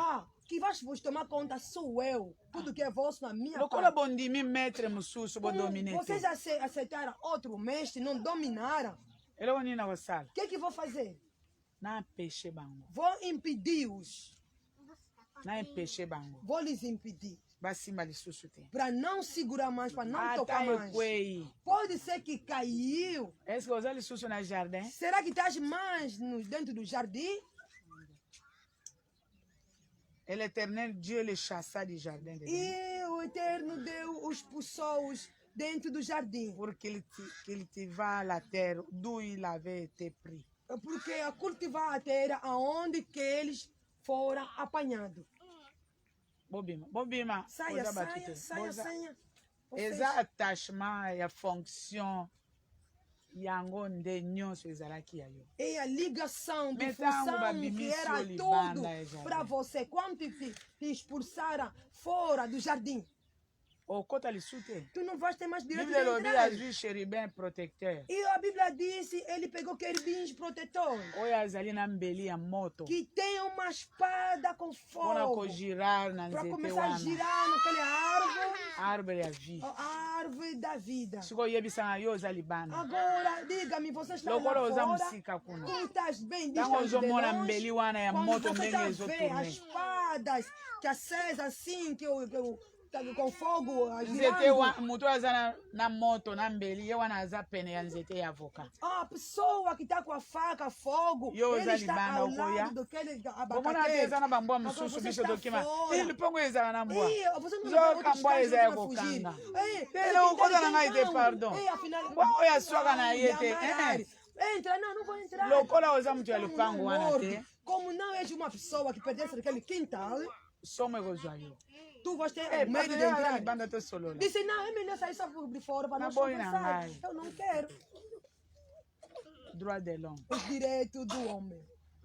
que vais vos tomar conta sou eu. Tudo que é vosso na minha Lokola parte. bondimi maître mosusu bodomine te. Vocês aceitaram outro mestre, não dominaram. Eloko nini na kosala? O que vou fazer? Na empêche bango. Vou impedir-os. Na empêche bango. Vou lhes impedir. Basimba lisusu te. Para não segurar mais, para não Ata tocar mais. ekwei. Pode ser que caiu. Est-ce que oza lisusu na jardin? Será que estás mais dentro do jardim? Et l'éternel Dieu les chassa du jardin de Dieu. E o Eterno deu os pessoas dentro do jardim. Pour qu'il cultiva la terre d'où il avait été pris. Porque a cultivar a terra aonde que eles foram apanhados. Bobima. Bobima. Saia, Boza saia, batute. saia, Boza- saia. Vocês- Eza attachement ya fonction yango nde nyonso ezalaki ya yo. É a ligação de Metango função que babimisi era olibanda tudo ya jardim. para você. Quando te expulsaram fora do jardim, Okota lisu te. tu não vais ter mais direito Bible de elobi entrar. azwi chérubin protecteur E a Bíblia disse, ele pegou querubins protetores, oyo azali na mbeli ya moto que tem uma espada com mpona fogo, kogirar na para nzete começar a wana girar naquela árvore, arbre ya vie. a árvore da vida. Soki oyebisanga yo oza libanda Agora, diga-me, você está lokola lá oza fora, mosika kuna tu estás bem ntango distante de ozomona nós, mbeli wana ya quando moto você ndenge está a ver as ezotourne espadas que acesa assim, com fogo nzete girando, moto oyo aza na moto na mbeli ye wana aza pene ya nzete ya avocat. a pessoa que está com a faca, fogo, Yo ele oza está libanda ao okoya. lado daquele bomona te eza abacateiro. na bambwa Agora mosusu você biso está tokima fora. ili mpongo ezala na mbwa Ei, você não Zoka outros mbwa caras eza ya vão fugir. kokanga. Ei, Pele okoza na ngai te então, pardon. ei, afinal, Mbwa oyo aswaka na ye te amarrar. Entra, não vou entrar. lokola oza moto ya Como lupango não wana morre, te como não és uma pessoa que pertence àquele quintal, somo ekozwa yo. tu vais ter Eh, medo de partenaire aza entrar. libanda tosolola Disse, não, é melhor sair só de fora para Na nós boa e na conversar. ngai. Eu não quero. droit de l'homme Os direitos do homem.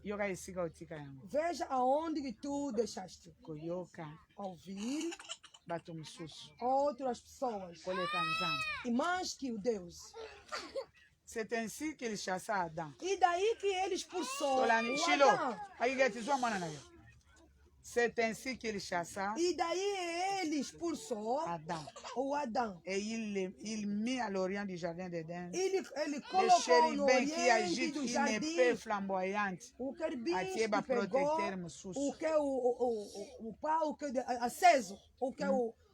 yoka esika otika yango Veja aonde que tu deixaste. koyoka Ouvir bato mosusu outras pessoas. koleka nzambe. E mais que o Deus. C'est ainsi qu'il chassa Adam. E daí que ele expulsou Tolani o Shilo Adão. akigeti zwa mwana na yo. C'est ainsi qu'il chassa E daí ele expulsou Adam. o Adão. Et il mit à l'orient du jardin d'Éden Ele le colocou no chérubin qui oriente agite do une jardim épée flamboyante. o querubim Atieba que pegou protecteur mosusu. o que o pau que aceso, o que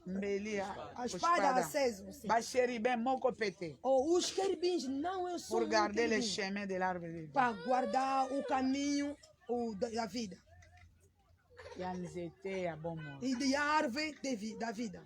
mbeli A espada acesa. Você. bachéribin moko pete Oh, os querubins não é só pour um garder les querubim, chemins de l'arbre de vie. para guardar o caminho da vida ya nzete ya bomoi e de árvore da vida.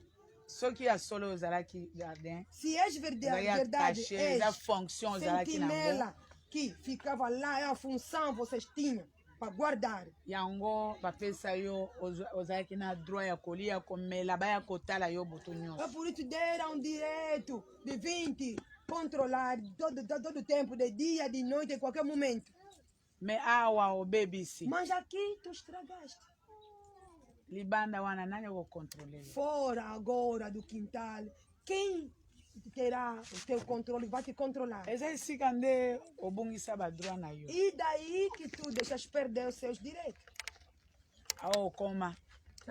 soki ya solo ozalaki gardien Se és verdade, attaché eza és fonction ozalaki nango sentinela que ficava lá, é a função vocês tinham para guardar. yango bapesa yo ozalaki na droit ya kolia komela baya kotala yo butu É nyonso por isso deram direito de 20 controlar todo o tempo, de dia, de noite, em qualquer momento. me awa obebisi Mas aqui tu estragaste. libanda wana nani akokontrole yo Fora agora do quintal, quem terá o teu controle vai te controlar. eza esika nde obungisa badroit na yo E daí que tu deixas perder os seus direitos. awa okoma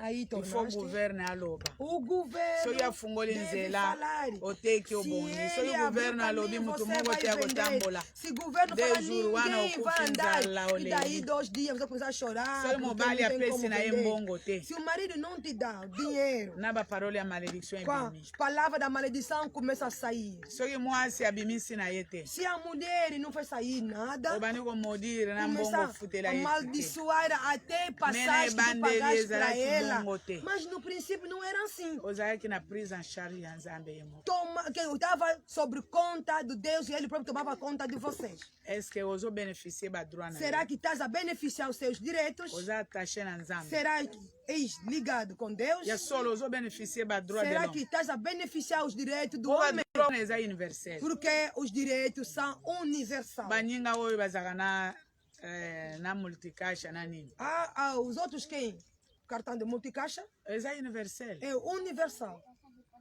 Aí il faut tornaste gouverne aloba o governo soki afungoli deve nzela falar. oteki Se obongi ele soki abrir o gouverne alobi caminho, mutu você moko vai te ya vender. kotambola Se o governo Dez fala, jours, wana ninguém vai okufi andar. nzala E oleli. daí 2 dias você começa a chorar. soki porque mobali não tem apesi como na ye vender. mbongo te Se o marido não te dá dinheiro, na baparole ya malédiction com a ebimi palavra da maledição começa a sair. soki mwasi abimisi na ye te Se a mulher não faz sair nada, obandi komodire na mbongo começa ofutela a ye te amaldiçoar até passagem Mene que tu bandeli pagaste para ezalaki ela. bongo te. Mas no princípio não era assim. ozalaki na prise en charge ya nzambe ye moko Que eu estava sobre conta do Deus e ele próprio tomava conta de vocês. est-ce que ozobeneficie badroit na Será yo que estás a beneficiar os seus direitos? oza attaché na nzambe Será que és ligado com Deus? ya solo ozobeneficie badroit de Será l'homme que estás a beneficiar os direitos do po homem? badroit wana eza universel Porque os direitos são universais. baninga oyo bazalaka na multicaixa na nini Os outros quem? Cartão de multicaixa eza universel é universal.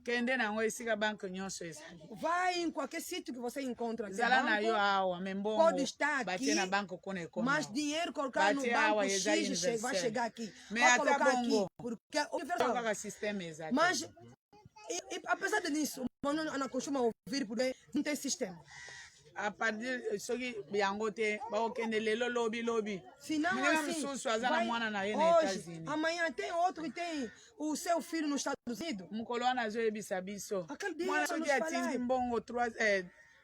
kende nango esika banke nyonso ezali Vai em qualquer sítio que você encontra. zala na yo banco, awa me mbongo pode estar batie aqui, na banke kuna ekomi mas awa. dinheiro colocar no Batia banco awa, eza X vai universel. chegar aqui. Me Vai ata colocar bongo. aqui, porque é So universal. kaka systeme eza te. Mas, apesar disso, não costuma ouvir porque não tem sistema. a partir soki yango te bakokende lelo lobi Senão, Menina assim, msusu aza na mwana na ye na hoje, États-Unis. amanhã tem outro que tem o seu filho nos Estados Unidos. mokolo wana azoyebisa biso Aquele dia mwana ela soki nos atindi falai. mbongo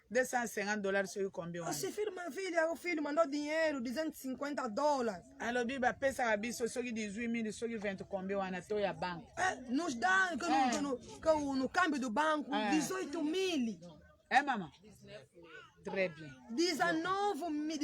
250 dollars soki kombi wana Esse filho, minha filha, o filho mandou dinheiro, $250. alobi bapesaka biso soki 18 000 soki 20 kombi wana te oyo ya banke Nos dá no câmbio do banco 18 mil. mama très bien 19 mil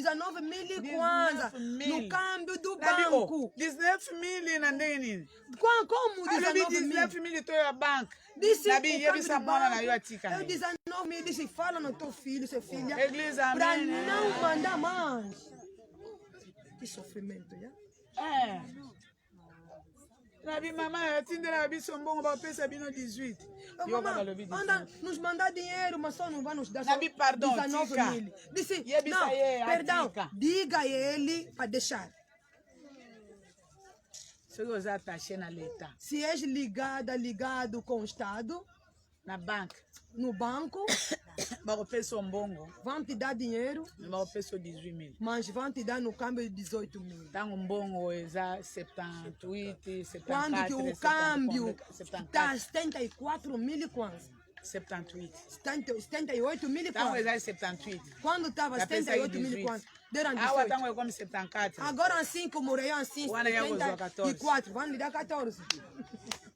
kwanza 19 mil. no câmbio do Nabi, oh, banco. 19 000 na ndenge nini Como alobi 19 19 mil? 000 to oyo ya banke Disse Nabi, o yebisa câmbio do mwana na yo banco. atika Eu na ye. 19 mil, disse fala no teu filho, sua filha, Église, para amém. não mandar mais. Que sofrimento, já? Nabi mama atindelaka biso mbongo bakopesa bino 18 yo kaka alobi 19 nos mandar dinheiro, mas só não vai nos dar só Nabi, pardon, 19 tika. mil. Disse, Yebisa não, ye, perdão, atika. diga a ele para deixar. soki oza attaché na leta Se és ligado com o Estado, na banke no banco, bakopesa yo mbongo vão te dar dinheiro, me bakopesa yo 18 000 mas vão te dar no câmbio de 18 mil. ntango mbongo eza 78 Quando que 74 o câmbio 74 está 74 mil kwanza, 78 78 mil ntango kwanza. eza 78 Quando estava Já pensa em 78 mil 18. kwanza, deram awa 18. ntango ekomi 74 Agora assim, como o Real assim, Wana ya kuzwa 74, vão lhe dar 14.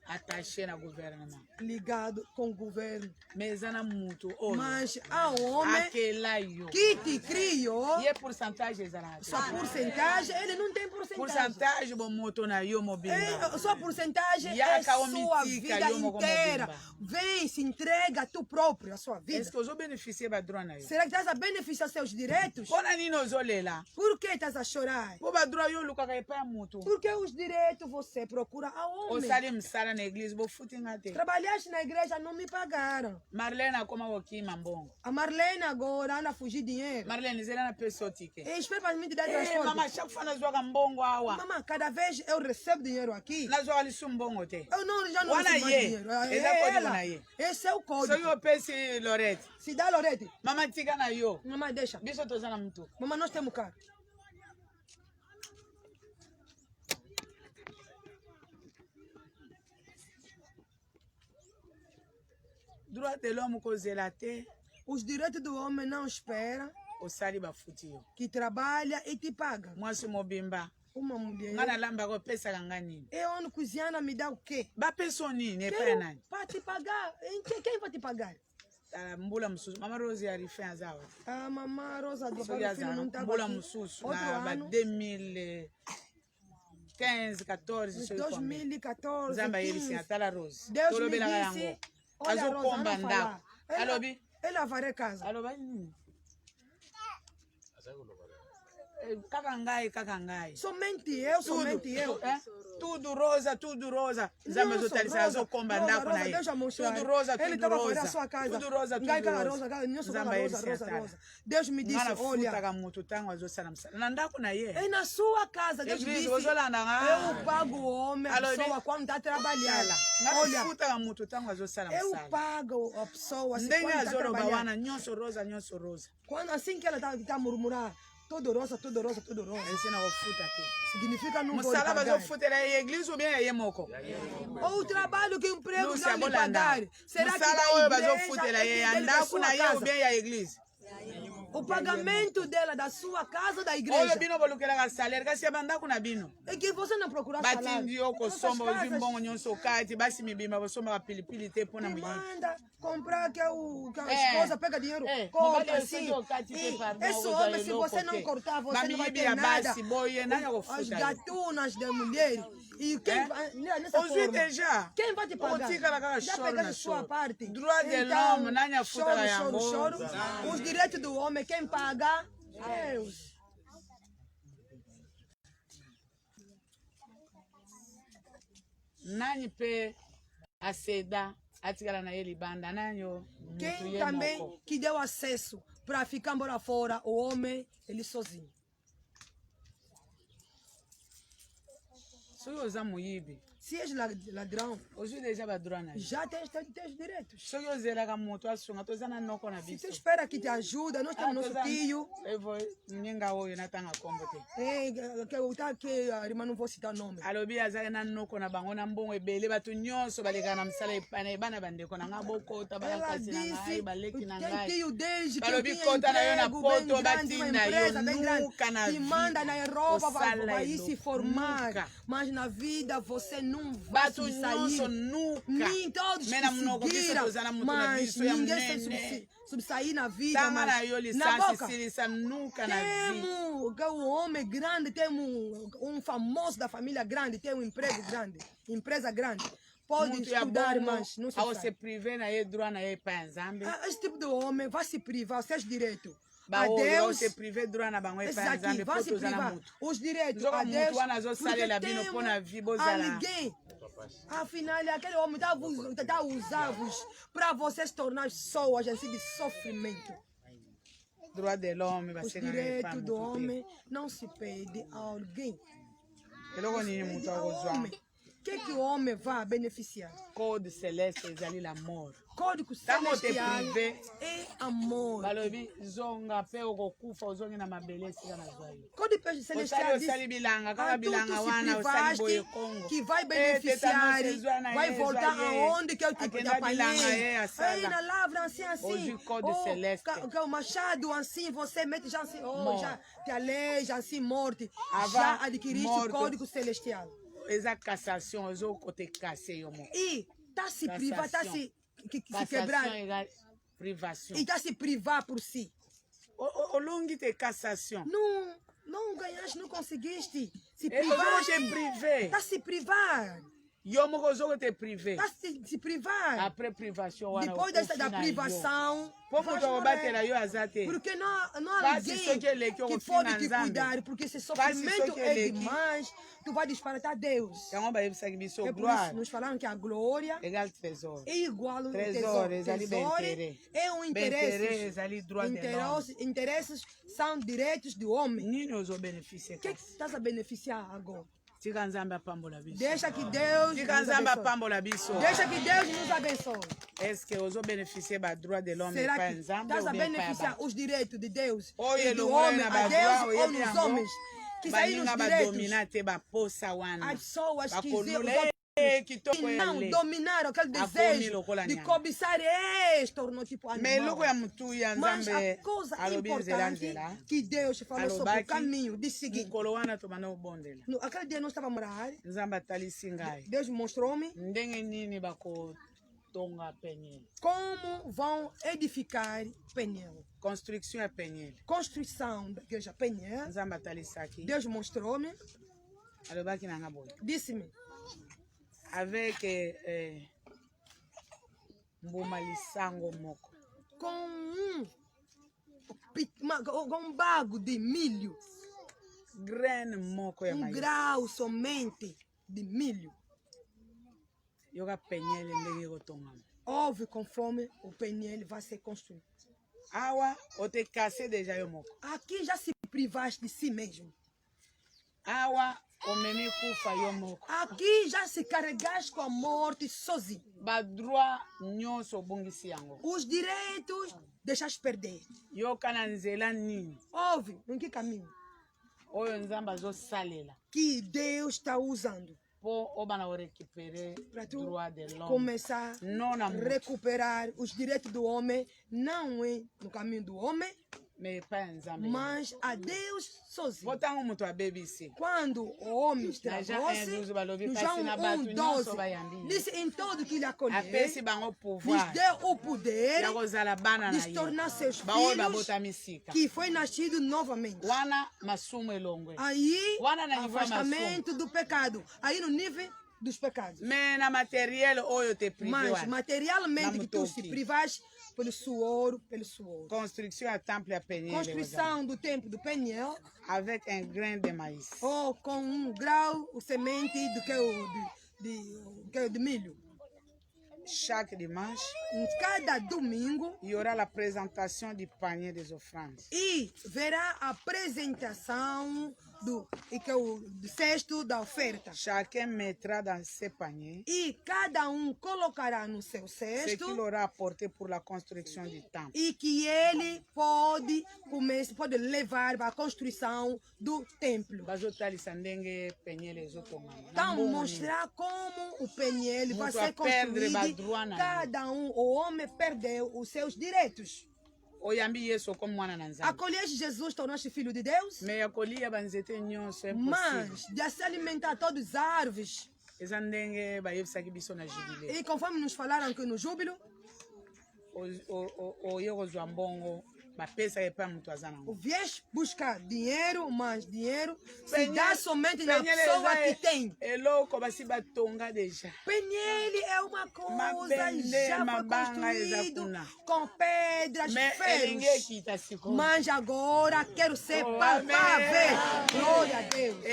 attaché na gouvernement Ligado com o governo. me eza na mutu oyo Mas há um homem akela yo que te criou, ye pourcentage ezalaka te sua porcentagem, ele não tem porcentagem. pourcentage bomoto na yo mobimba Sua porcentagem Yaka é omitika, sua vida yo moko inteira. mobimba. Vem, se entrega tu próprio, a sua vida. est-ce que ozobeneficie badroit na yo Será que estás a beneficiar seus direitos? mpona nini ozolela Por que estás a chorar? po badroit yo olukaka epai ya mutu Porque os direitos você procura aonde? osali mosala na eglize bofuti nga te Trabalhaste na igreja, não me pagaram. marlene akoma kokima mbongo A Marlene agora anda a fugir dinheiro. marlene ezela na pesi yo tike E espera para mim te dar mama transporte. chaque fois nazwaka mbongo awa Mamãe, cada vez eu recebo dinheiro aqui. nazwaka lisu mbongo te Eu não, já não Wana recebo mais ye. dinheiro. Eza É código ela. na ye. Esse é o soki código. opesi lorete Se dá, Lorete. mama tika na yo Mamãe, deixa. biso toza na mutu Mamãe, nós temos carro. droit de l'homme kozela te Os direitos do homem não esperam osali bafuti yo. que trabalha e te paga. Mwasi mobimba Uma mulher. nga nalamba kopesaka nga nini Eu ando cozinhando, me dá o quê? bapeso nini epai ya nani Para te pagar. Quem vai te pagar? tala mbula mosusu mama rose arife aza awa A mamãe Rosa do soki aza não está mbula mosusu Outro na ba ano, 2015 14 soki kombe 2014, nzambe ayebisi 15. atala rose Deus me tolobelaka yango disse, olha, azokomba Rosa, não ndako falar. alobi Ela varé casa. aloba nini kaka ngai Somente eu. tudo rosa nzambe azotalisa azokomba ndako na ye tudo rosa Ele estava fazendo a sua casa. tudo rosa nzambe ayebisi atala Deus me disse, nga olha, nafutaka moto ntango azosala mosala na ndako na ye é na sua casa. Deus eglise disse, ozolanda nga eu pago o homem, a Alobi. pessoa, quando está trabalhando. nga Olha, nafutaka moto ntango azosala eu mosala pago a pessoa assim, ndenge quando está azoloba trabalhando. wana nyonso rosa Quando assim que ela está a murmurar, todo rosa. esi na kofuta te Significa não vou lhe mosala pagar. bazofutela ye eglise ou bien ye moko Ou o trabalho que o emprego Lúcia não lhe bolanda pagar. Será que mosala da oyo igreja bazofutela é ye que ya dele da ndako sua na ye ou casa? bien ya eglise O pagamento dela da sua casa ou da oyo igreja? bino bolukelaka salaire kasi ya bandako na bino É que você não procurar salário. batindi yo kosomba Nossas ozwi casas mbongo nyonso kati basi mibimba bosombaka pilipili te mpona te moyibi manda comprar que a É. esposa pega dinheiro, É, corta mobali assim. eu kati te pardon, Esse eu homem, já se louco você não te. cortar, você Mas não vai miyibi ter ya nada. basi boye nani As akofuta ye gatunas das mulheres. E quem É? vai, nessa ozwi forma, deja quem vai te pagar? otikala kaka Já shoro pegaste na a sua shoro parte. droit de l'homme nani afutaka yango choro. Os direitos do homem, quem paga? Deus. nani mpe aseda atikala na ye libanda nani o mutu Quem ye também moko que deu acesso para ficar embora fora, o homem, ele sozinho. soki oza moyibi Se és ladrão, ozwi deja badroit na ye já tens direitos. soki ozelaka moto asunga toza na noko na Se biso tu espera que te ajuda, nós temos nosso tio, evo ninga oyo natanga kombo te que a irmã não vou citar o nome. alobi azali na noko na bango na mbongo ebele bato nyonso balekaka na mosala epai na ye bana bandeko na ngai bokota Ela balakasi na ngai disse, baleki na tem ngai tio desde que Balobi tinha kota na yo na emprego bem poto, grande, uma batinda yo empresa bem grande, nuca na te manda vida. na Europa Osala para ir se elo, formar, nunca. mas na vida você não vai bato se nyonso sair. nuka Nem todos me na munoko biso conseguiram, toza na moto na mas biso ya ninguém se monene subsair na vida. tanga na Mas yo na lisansi boca, silisa nuka na vida temos um homem grande, temos um famoso da família grande, tem um emprego grande, empresa grande. Pode mutu ya estudar, bongo mas não se aose sabe. prive na ye droit na ye epai ya nzambe Esse tipo de homem vai se privar, seus direitos. A baoyo Deus, aose prive droit na bango epai ya esses aqui, nzambe vai po se toza na privar. motu Os direitos nzoka a Deus, mutu wana porque azosalela bino mpo na vi temos bozala alguém. Afinal, aquele homem está a usar-vos para vocês tornar pessoas assim de sofrimento. droit de l'homme Os basenga na direitos epai do mutu te homem não se pede a alguém. eloko nini mutu Ao akozwa homem. O que o homem vai beneficiar? code céleste ezali la mort Código Tango te celestial privé. é amor. balobi zonga mpe okokufa ozongi na mabele esika nazwa yo Código osali celestial diz osali bilanga kaka a bilanga tudo se wana osali boye privaste kongo que vai Eh, beneficiar, tetanosi ezwa na vai ye, voltar ezwa ye. aonde que eu te Akenda bilanga ye apanhei. asala. Aí na lavra assim, Hoje código oh, celeste. o machado assim, você mete já assim, oh, Morte. já te aleja assim, morte. Ava, Já adquiriste morte. o código celestial. eza cassation ozokote kase yo moko E tá se privar, tá se, se quebrar. cassation ega privation E tá se privar por si. olongi te cassation Não ganhaste, não conseguiste. Se ozokote privaste. privé Tá se privar. yo moko ozokote privé Tá se privar. après privation wana Depois da ofina yo. privação, po vais moto akobatela morrer. yo aza te Porque não há Faz alguém isso que ele quer que ouvir pode na te Nzambe. cuidar, porque esse Faz isso sofrimento que é ele demais, tu vai disparatar Deus. yango bayebisaki biso É por isso gloire nos falaram que a glória égale trésor é igual ao Trésor, tesouro. ezali Tesouro bem-interesse. é um Bem-interesse, interesse. ezali droit de l'homme. Interesses são direitos do homem. nini ozobeneficie O que estás a beneficiar agora? tika nzambe apambola biso Deixa que Deus tika nos nzambe abençoe. apambola biso Deixa que Deus nos abençoe. est-ce que ozobeneficie badroit de l'homme Será epai que ya nzambe estás a ou bien epai ya beneficiar bato os direitos de Deus oyo e do elongola homem na a badroit Deus ou oyebi nos yango homens? Que saíram baninga os direitos. badomina te baposa wana As pessoas que bakonula não dominaram aquele desejo de cobiçar tornou tipo animal. Mas a coisa importante que Deus falou sobre o caminho de seguir. No, aquele dia nós estávamos a orar. Deus mostrou-me como vão edificar Peniel. Construção é Peniel. Construção da igreja Peniel. Deus mostrou-me. Disse-me. Avec Mbumalisango Moko. Com um bago de milho. Grande moco é mais. Grau somente de milho. Yoga Peniel ndenge gotonga. Ouve conforme o Peniel vai ser construído. Awa, o te cassé déjà yo moko. Aqui já se privaste de si mesmo. Awa, o memi kufa yo moko. Aqui já se carregaste com a morte sozinho. Ba droit nyonso bongisi yango. Os direitos deixaste perder. Yo kana nzela nini? Ouve, em que caminho? Oyo nzamba zo salela. Que Deus está usando. Para tu começar a recuperar os direitos do homem, não no caminho do homem, mas a Deus sozinho. Quando o homem estragou-se, João 1:12 disse em tudo que lhe acolheu, lhes deu o poder de se tornar seus filhos, que foi nascido novamente. Aí, afastamento do pecado. Aí no nível dos pecados. Mas materialmente que tu se privas pelo suor. Construção do templo do Peniel. Avec un grain de maïs. Ou com grau, semente de milho. Chaque dimanche, cada domingo, il y aura la présentation du panier des offrandes. E verá a apresentação do cesto da oferta. Chacun mettra dans ses paniers. E cada colocará no seu cesto. Ce qu'il aura apporté pour la construction du temple. E que ele pode levar para a construção do templo. Então mostrar como o Peniel vai ser construído. Cada o homem perdeu os seus direitos. Acolheste Jesus, tornaste filho de Deus? Mas de se alimentar todos os árvores. E conforme nos falaram que no júbilo, vies buscar dinheiro, mas dinheiro se dá somente na pessoa que tem. Peniel é uma coisa já foi construído com pedras, ferros. Mas agora quero ser palpável. Glória a Deus.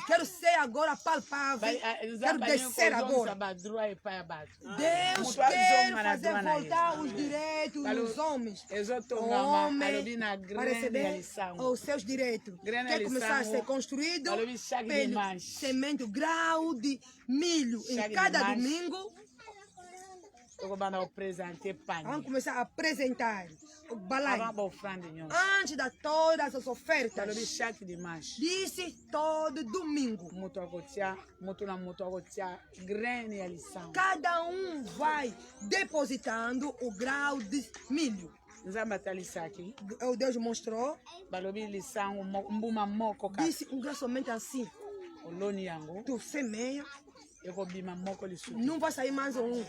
Quero ser agora palpável. Quero descer agora. Deus quer fazer voltar os direitos dos homens. Homem para receber os seus direitos. Quer começar a ser construído pelo semente, o grau de milho em cada domingo. Vamos começar a apresentar o balai antes de todas as ofertas. Disse todo domingo. Cada vai depositando o grau de milho. O Deus mostrou. Disse grau somente assim. Tu semeia. Não vai sair mais um.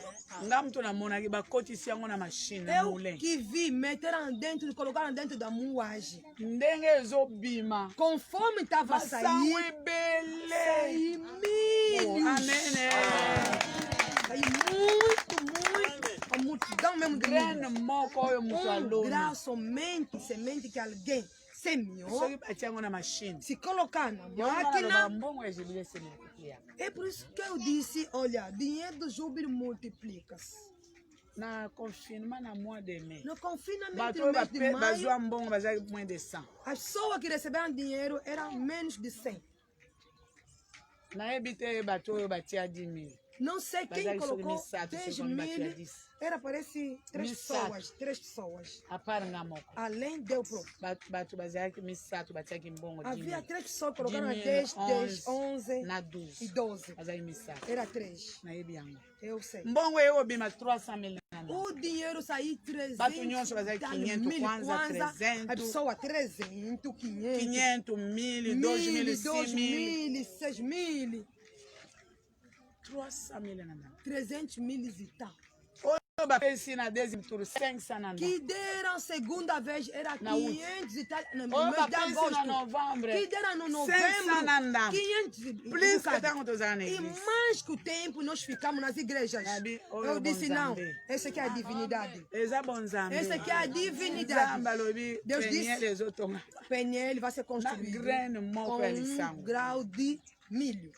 Eu que vi, meteram dentro, colocaram dentro da moagem. Conforme estava a sair, sai milho. Sai muito. A multidão mesmo de milho. Grau somente, semente que alguém semeou. Se colocar na máquina. É por isso que eu disse, olha, dinheiro do júbilo multiplica-se. No confinement no mês de maio, as pessoas que receberam dinheiro eram menos de 100. Não sei quem Mas aí colocou sobre 10 segundo mil. Batia disse. Era, parece, três Misato. pessoas. 3 pessoas. Aparanga moko. Além deu pro. Batu baziaki misato batiaki mbongo Havia 10 3 pessoas que colocaram 10 10, 000, 10, 11 na 12. e 12. Bazai misato. Era 3. Na yebi yango. Eu sei. Mbongo eu bima 300 mil nanda. O dinheiro saiu 300 Batu nyonso bazai 500 kwanza, 300. A pessoa 300, 500. 500 mil, 2 mil, 6 mil. 6 mil. 300 mil nanda. 300 mil e tal. Oyo bapesi na 10 tour 500 nanda. Que deram segunda vez, era Na 500 e tal. No Oyo mês de bapesi na agosto. novembro. Que deram no 500 novembro. nanda. 500 e Please, bocado. que tanto usar na E igreja. mais que o tempo nós ficamos nas igrejas. Nabi, oyo Eu disse não, bonzambe. essa aqui é a divindade. Eza bonzambe. Essa aqui é a divindade. Nzamba lobi Deus penye disse- les otonga. Peniel vai ser Na construído grande moko com ya lisango. grau de milho.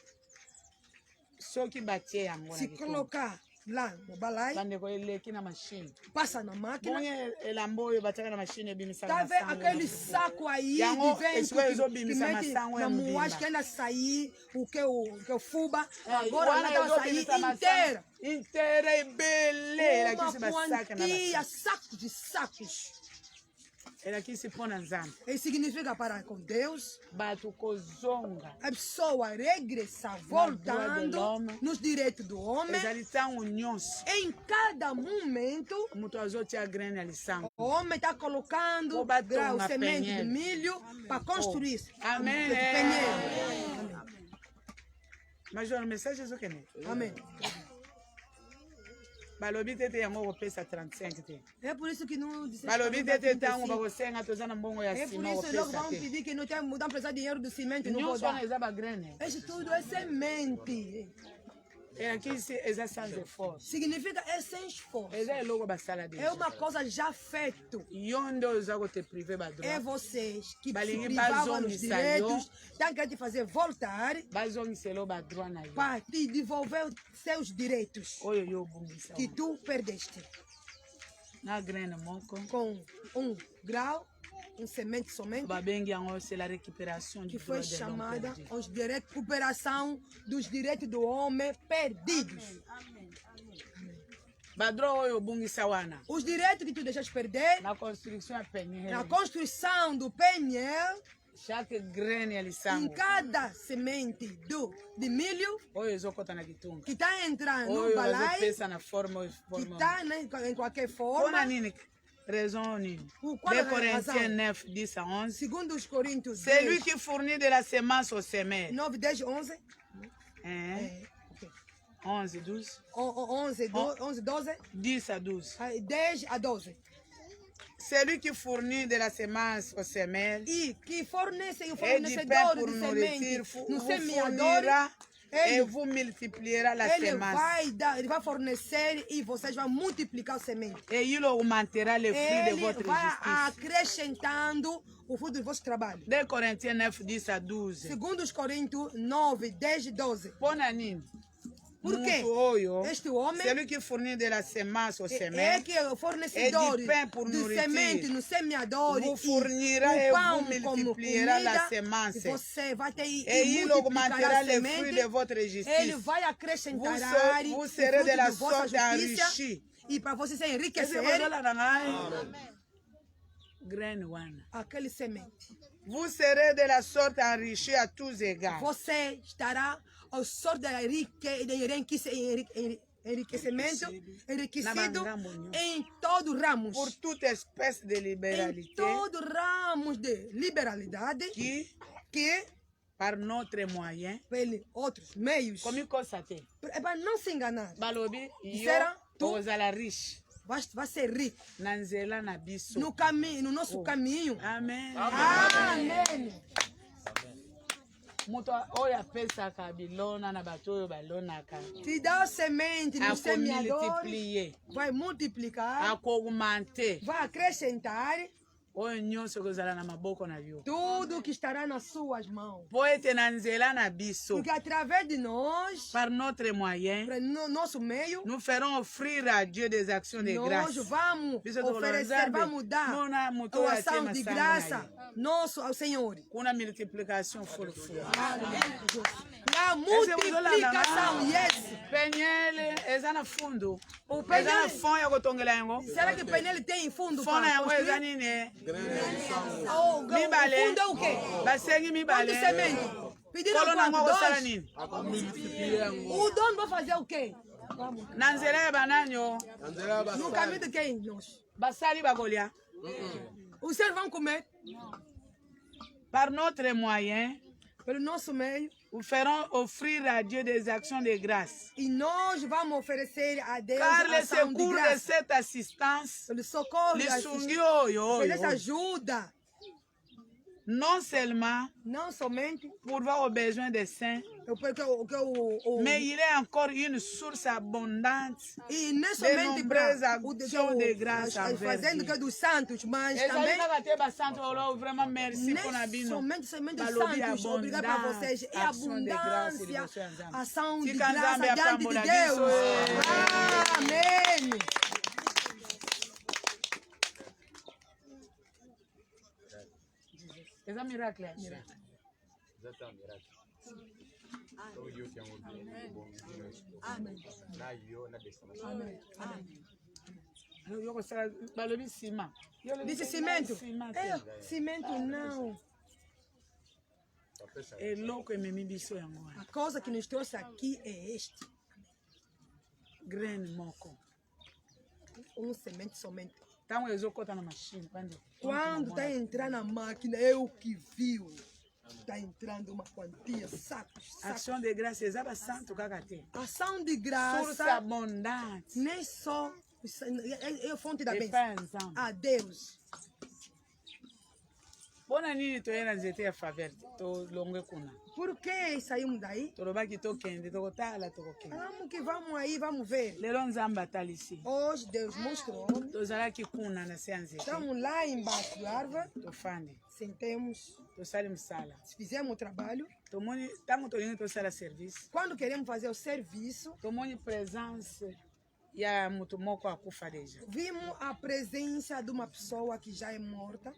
Soki batie yango na Se kitunga. colocar lá no balai, Bandeko eleki na machine. passa na máquina. Bonye elamba oyo batiaka na machine ebimisaka Tá vendo masango aquele ya mobimba. saco aí Yango, de vento esse coisa que obimisa mete masango ya na moagem mobimba. que ainda sair o que o fuba. Wana Agora ela vai sair ezobimisa masango inteira. inteira ebele elakisi Uma basaka na quantia, basaka. sacos de sacos. Elakisi mpo na nzambe. Isso significa para com Deus, Bato kozonga. a pessoa regressar, droit de voltando l'homme. nos direitos do homem. Ezali ntango nyonso Em cada momento, moto azotia graine ya lisango. o homem está colocando O batom grau, na semente de penhel. milho para construir. Amém. Penhel. Major, message ezokende. Amém. Balobi tete yango kopesa 35 te. É por isso que não disse. Balobi tete ntango bakosenga toza na mbongo ya É por nsima isso que logo kopesa vamos te. pedir que não temos precisar de dinheiro do cimento, não vou Nyonso dar. wana eza bagraine. Isso tudo é semente. Elakisi eza sans effort. Significa é sem esforço. Eza eloko basala É deja. uma coisa já feita. Yo nde oza kote prive É badroit. vocês que se Balingi privavam dos bazongisa direitos, estão querendo te fazer voltar bazongisela badroit na yo. para te devolver seus direitos Oyo yo obungisa. que tu perdeste. Na graine moko. Com 1 grau, semente somente, Babengi yango c'est la récupération du que foi droit de l'homme chamada perdu. aos direitos, recuperação dos direitos do homem perdidos. Badroit oyo obungisa wana. Os direitos que tu deixaste perder Na construction ya penye. na construção do Peniel, Chaque graine ya em lisango. cada semente de milho Oyo ezokota na kitunga. que está entrando no Oyo balai, bazopesa na forme que está em qualquer Mpona forma, nini? Raison nini? Por qual 2 a razão? Corinthiens 9, 10 à 11. segundo os Coríntios C'est lui 10, qui fournit de la semence au semeur. 9, 10, 11, Hein? 11, 12. 11, 12, 10 à 12. 10 a 12. C'est lui qui fournit de la semence au semeur. E que fornecem o Et du pain fornecedor pour de nourriture. semente no Vous semeador, fournira et ele, vous multipliera la ele semence. vai dar, ele vai fornecer e vocês vão multiplicar o semente. Et il augmentera le fruit de Ele votre vai justice. acrescentando o fruto do vosso trabalho. 2 Corinthiens 9, 10 à 12. Segundo os Coríntios 9, 10, 12. Mpona nini? Por quê? Mutu oyo, Este homem c'est lui qui fournit de la semence au é semeur. que o fornecedor E de pain pour de nourriture. semente no semeador Vous e fournira o et pão vous como multipliera la comida, semence. você vai ter e Et il multiplicará augmentera a les fruits semente. de votre Ele justice. vai acrescentar Vous serez de la sorte justiça enrichi. e para você se Ese enriquecer bazola na ngai. Graine wana. aquele semente. Vous serez de la sorte enrichi à tous égards. Você estará ao sorte da enriquecimento, enriquecido em todo ramos. Pour toute espèce de Em libéralité todo ramos de liberalidade qui, que par notre moyen, pelos outros meios. comme constaté, É para não se enganar. balobi yo Disera, tu- ozala riche Vai ser rico na nzela na biso. no caminho, no nosso caminho. Amen. Amém. Moto oyo apesaka bilona na bato oyo balonaka Te dá semente no semeador, akomultiplier vai multiplicar, akoaugmenter vai acrescentar. oyo nyonso kozala na maboko na yo Tudo que estará nas suas mãos. po ete na nzela na biso Porque através de nós, par notre moyen no nosso meio, nous ferons offrir à Dieu des actions de nós grâce vamos Biso oferecer, Nzambe, vamos dar nuna muto uma ya ação tema de sango graça na nosso ao Senhor. kuna multiplication fulufulu A multiplicação, yes. penyele eza na fundo O eza na Penel, fond ya kotongela yango será que Penel tem fundo fond na para yango eza construir? nini O mibale fundo é o quê? basengi Quanto mibale semente? Pediram kolo nango quanto? akosala Dois. nini O dono vai fazer o quê? na nzela ya bananyo No caminho de quem? Nós. basali bakolia Os seres vão comer par notre moyen pelo nosso meio nous ferons offrir à Dieu des actions de grâce e nós vamos oferecer a Deus car a le ação de secours de graça. cette assistance Pelo socorro, lisungi oyo por essa oyo ajuda, non seulement não somente pourvoir aux besoins des saints porque mais il est encore une source abondante e nem de somente para nombreuses actions de grâce envers fazendo Dieu. que dos santos, mas Ezali também kaka te basantu olo vraiment merci nem mpona bino somente dos balobi santos, obrigado para abondance, vocês. É action de grâce abundância, liboso ya Nzambe. ação de Tika graça Nzambe diante de apambola Deus. biso, Amém. eza miracle yo kosala balobi nsima Disse cimento? Nsima te. É, cimento não. eloko ememi biso yango wana A coisa que nos trouxe aqui é este. graine moko Semente somente. ntango ezokɔta na mashine Quando está a entrar na máquina, eu que viu. Está entrando uma quantia, sacos, sacos. action de grâce eza basantu kaka te Ação de source graça, abondante nem só é a fonte da bênção. epai ya nzambe A Deus. mpona nini toye na nzete ya faveur tolongwe kuna Por que saímos daí? tolobaki tokende tokotala tokokende Vamos que vamos aí, vamos ver. lelo nzambe atalisi Hoje Deus mostrou. tozalaki kuna na se ya nzete Estamos lá embaixo da árvore, tofandi sentemos, tosali mosala fizemos o trabalho. tomoni ntango tolingi tosala service Quando queremos fazer o serviço, tomoni présence ya moto moko akufa deja vimos a presença de uma pessoa que já é morta,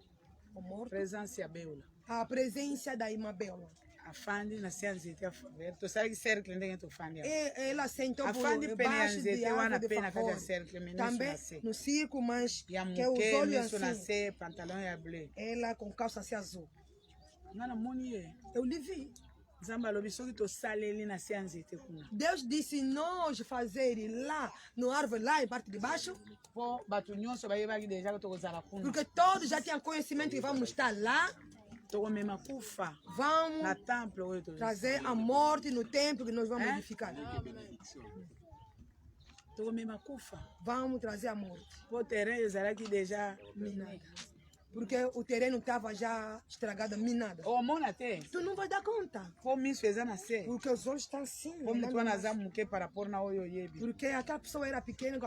ou morta, présence ya beola a presença da irmã Bela. afandi na se ya nzete ya faveur tosalaki cercle ndenge tofandi awa. Ela sentou por afandi pene ya debaixo de nzete wana árvore de mpe na kati ya favor. cercle me miso na Também se no circo, mas ya que os moke olhos miso na assim, se pantalon ya bleu ela com calça assim azul. nga namoni ye Eu lhe vi. nzambe alobi soki tosaleli na se ya nzete kuna Deus disse nós fazer lá no árvore, lá em parte de baixo, mpo bato nyonso bayebaki deja tokozala kuna porque todos já tinham conhecimento que vamos estar lá, tokomema kufa na vamos temple oyo trazer a morte no templo que nós vamos É? edificar. tokomema kufa Vamos trazer a morte. mpo terrain ezalaki deja Minada. Porque o terreno estava já estragado, minado. omona te Tu não vai dar conta. mpo miso eza na se Porque os olhos estão assim. mpo olhando motu wana mais. aza moke par rapport na oyo oyebi Porque aquela pessoa era pequena com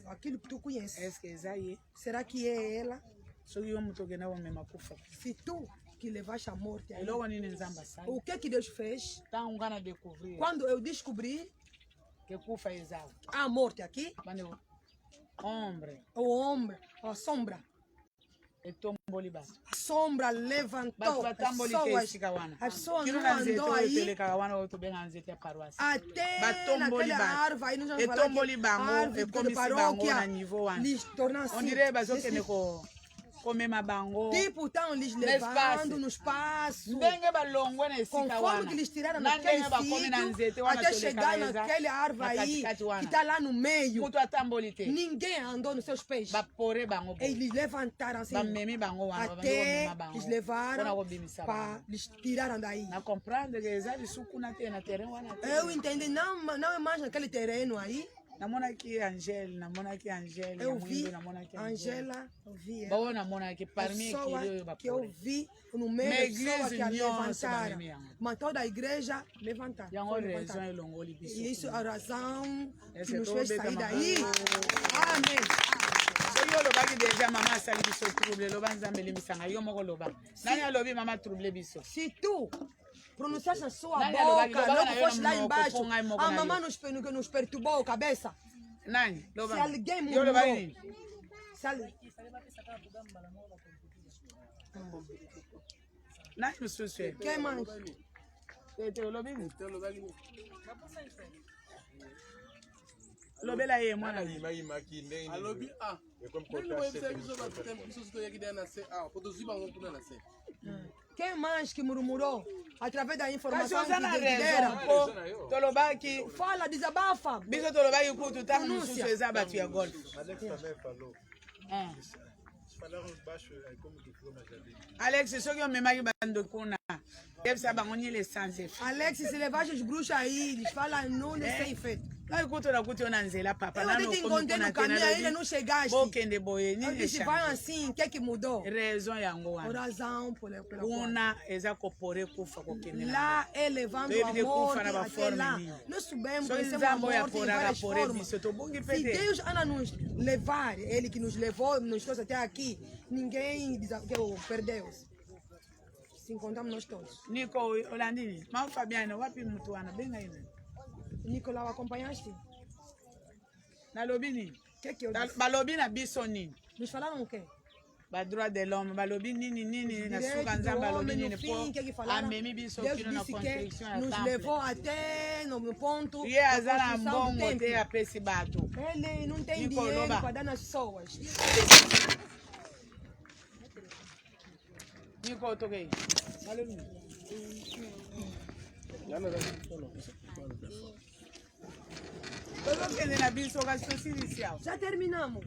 aquilo que tu conheces. eske eza ye Será que é ela? soki yo moto okenda komema kufa Se tu que levaste a morte aí, eloko nini nzambe asali o que Deus fez? ntango nga na découvrir Quando eu descobri ke kufa ezawa a morte aqui, bande ombre o homem, a sombra etomboli bato A sombra bato levantou batamboli te esika wana as pessoas kino não na nzete andou oyo aí tolekaka wana oyo tobenga nzete ya paroisse até batomboli naquela bato árvore aí nós vamos falar etomboli que bango árvore de ekomisi bango paróquia na niveau wana lhes torna on dirait assim. bazokende komema bango Tipo, estão lhes espaço. levando no espaço. ndenge balongwe na esika Conforme wana que eles tiraram na naquele ndenge bakomi na nzete sítio, wana até chegar tolekaka eza naquele árvore na aí, katikati que wana está lá no meio. moto atamboli te Ninguém andou nos seus pés. bapore bango boye. Eles levantaram assim, bamemi bango wana babandi até komema bango eles mpona levaram kobimisa para bango eles tiraram daí. na comprendre que eza lisuku na te na terrain wana te Eu entendi, não é mais naquele terreno aí. namonaki angele namonaki angele ya Eu vi mwindo namonaki angele Angela, eu vi ela. baoyo namonaki parmi ekili oyo Pessoa que eu bapore vi no meio Na da pessoa igreja que a nyonso levantaram. bamemi yango. Mas toda a igreja levantaram. yango foi raison levantada. elongoli biso E isso é a razão que Esse nos é fez todo sair beta daí. Amém. soki yo lobaki déjà mama asali biso trouble loba nzambe limisanga yo moko loba nani alobi mama trouble biso Se tu pronunciasse na sua Nani boca, aloba não na yo fosse na lá mnoko, embaixo, ponga imoko a na mamãe yo. nos perturbou a cabeça. nani loba Se alguém yo loba murmurou, nini se alguém... nani mosusu ye Quem mais? tete olobi nini lobela ye mwana Yimaki ndenge alobi ah ndenge boyebisa biso bateme biso toyaki dea na se ah po tozwi bango kuna na se. Quem mais que murmurou através da kasi informação oza na que raison deram? po tolobaki Fala, desabafa. biso tolobaki kutu ntango Pronuncia. mosusu eza bato ya golf Alex também falou. Falaram baixo, aí como que foi na jardim. alex soki omemaki bando kuna yebisa bango nyile sanse Alex, se levar os bruxos aí, eles falam, não tem efeito. ngai kutu na kuti yo na nzela papa Eu até te encontrei no caminho, ainda não chegaste. bokende boye Eu nini disse, vai assim, o que é que mudou? raison yango wana Oração pela qual. kuna eza kopore kufa kokende na Lá é levando Deve a ter morte kufa na até baforma lá. minha. Nós sabemos so que essa é uma nzambo ya morte em poraka várias pore formas. biso tobongi Se pete Deus anda nos levar, Ele que nos levou, nos trouxe até aqui, ninguém perdeu. Se encontramos nós todos. niko olandini mau fabiano wapi mutu wana benga ina Nicolau, acompanhaste? nalobi nini O que é que eu disse? balobi na biso nini Nos falaram o quê? badroit de l'homme balobi nini nini na Direito suka do nzambe alobi homem, nini no fim, que po falaram? amemi biso Deus kino na disse construction que ya nos temple levou até no ponto ye aza na da construção do mbongo te templo. apesi bato Ele não tem Nico, dinheiro Loba. para dar nas pessoas. niko tokei balobi nini tozokende na biso kasi tosilisi awa Já terminamos.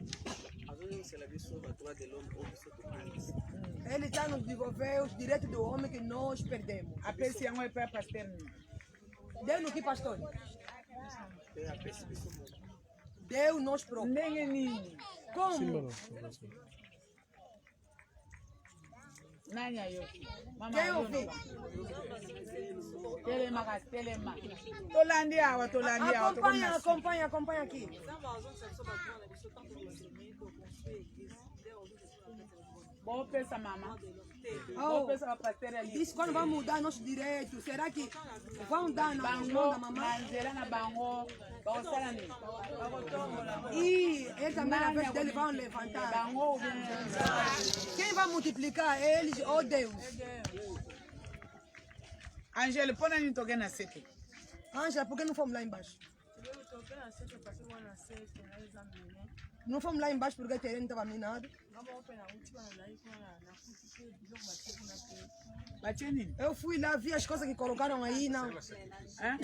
Ele está nos devolver os direitos do homem que nós perdemos. apesi yango epai ya paster nini Deu no que, pastor? Deu nós próprios. ndenge nini Como? nani ayoki mama Quem yo ouviu? telema kasi telema tolandi awa Acompanha, acompanha, acompanha aqui. bopesa mama Oh, bopesa bapaster ya disse quando vai mudar nossos direitos. Será que vão dar na mão bango da mamãe? na nzela na bango bakosala nini E ele também, na vez dele, vão levantar. bango Quem vai multiplicar? Eles ou Deus? angele mpo nani toke na sete Ângela, por que não fomos lá embaixo? Não fomos lá embaixo porque o terreno estava minado. batie nini Eu fui lá, vi as coisas que colocaram aí, não. Hein?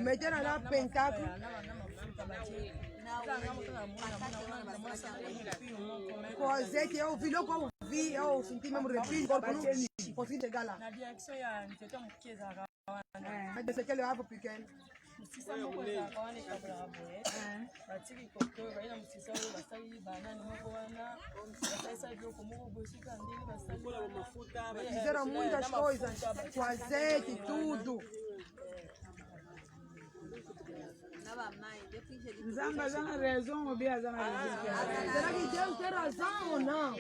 Meteram lá pentáculo. Com azeite, eu vi, logo eu vi, eu senti mesmo arrepio, corpo não consegui chegar lá. Mas desse aquele árvore pequeno. Fizeram muitas coisas, com azeite e tudo. nzambe aza na raison obi aza na raison Será que Deus tem razão ou não?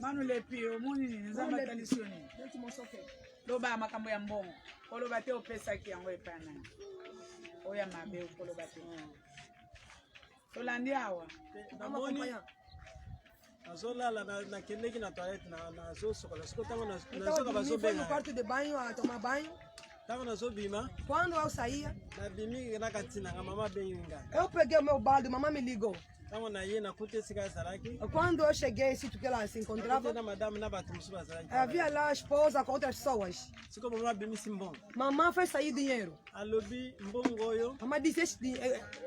manu lepi omoni nini nzambe atalisi yo nini Deus te mostrou o quê? loba makambo ya mbongo koloba te opesaki yango epai nani oyo ya mabe koloba te tolandi awa Vamos acompanhar. nazolala nakendeki na toilette nazosokola siko ntango Então, nazoka eu dormi, fui no bazobenga quarto de banho a tomar banho. ntango nazobima Quando eu saía, nabimi na kantine nanga mama abengi ngai eu peguei o meu balde, mamãe me ligou. ntango naye nakuta esika azalaki Quando eu cheguei, sítio que ela se encontrava, na madame na bato mosusu bazalaki havia lá a esposa com outras pessoas. siko mama abimisi mbongo Mamãe fez sair dinheiro. alobi mbongo oyo Mamãe disse: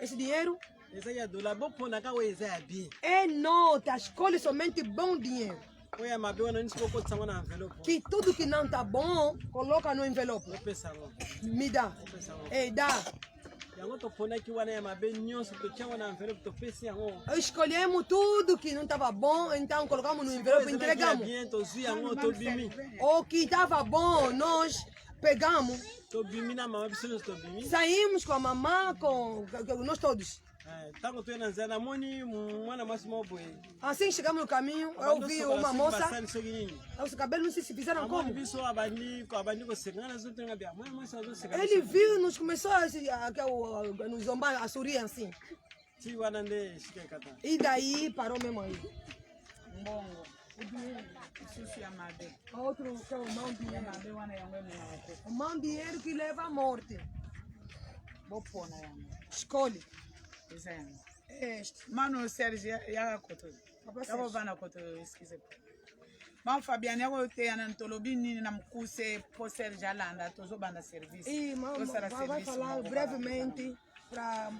esse dinheiro eza ya dola boponaka oyo eza ya bien é nota, escolhe somente bom dinheiro. oyo ya mabe wana nisi bokotisa ngo na envelope Que tudo que não tá bom, coloca no envelope. opesa yango Me dá. opesa yango Ei, dá. yango toponaki wana ya mabe nyonso totia yango na envelope topesi yango Escolhemos tudo que não estava bom, então colocamos no envelope e ezalaki ya entregamos. bien tozwi yango tobimi O que estava bom, nós Pegamos, Tobimi na mama, precisa Tobimi. saímos com a mamã, com nós todos. Tanto tu na zona, moni, mwana máximo boi. Assim chegamos no caminho, eu vi uma moça, os cabelos não sei se fizeram como. Ele Ele viu, nos começou a nos zombar, a sorrir assim. E daí parou mesmo aí. Mbongo. Isso é Mabe. Outro que é o mão dinheiro. Mabe wana yango mwana. O mão dinheiro que leva à morte. Bopona yango. Escolhe. Izango. Este. Mano Serge ya koto. Papa Yabo Sérgio. vana koto excuse. Mano Fabiano yabo te yana ntolobi nini na mkuse po Serge alanda tozo banda service. E vai falar brevemente para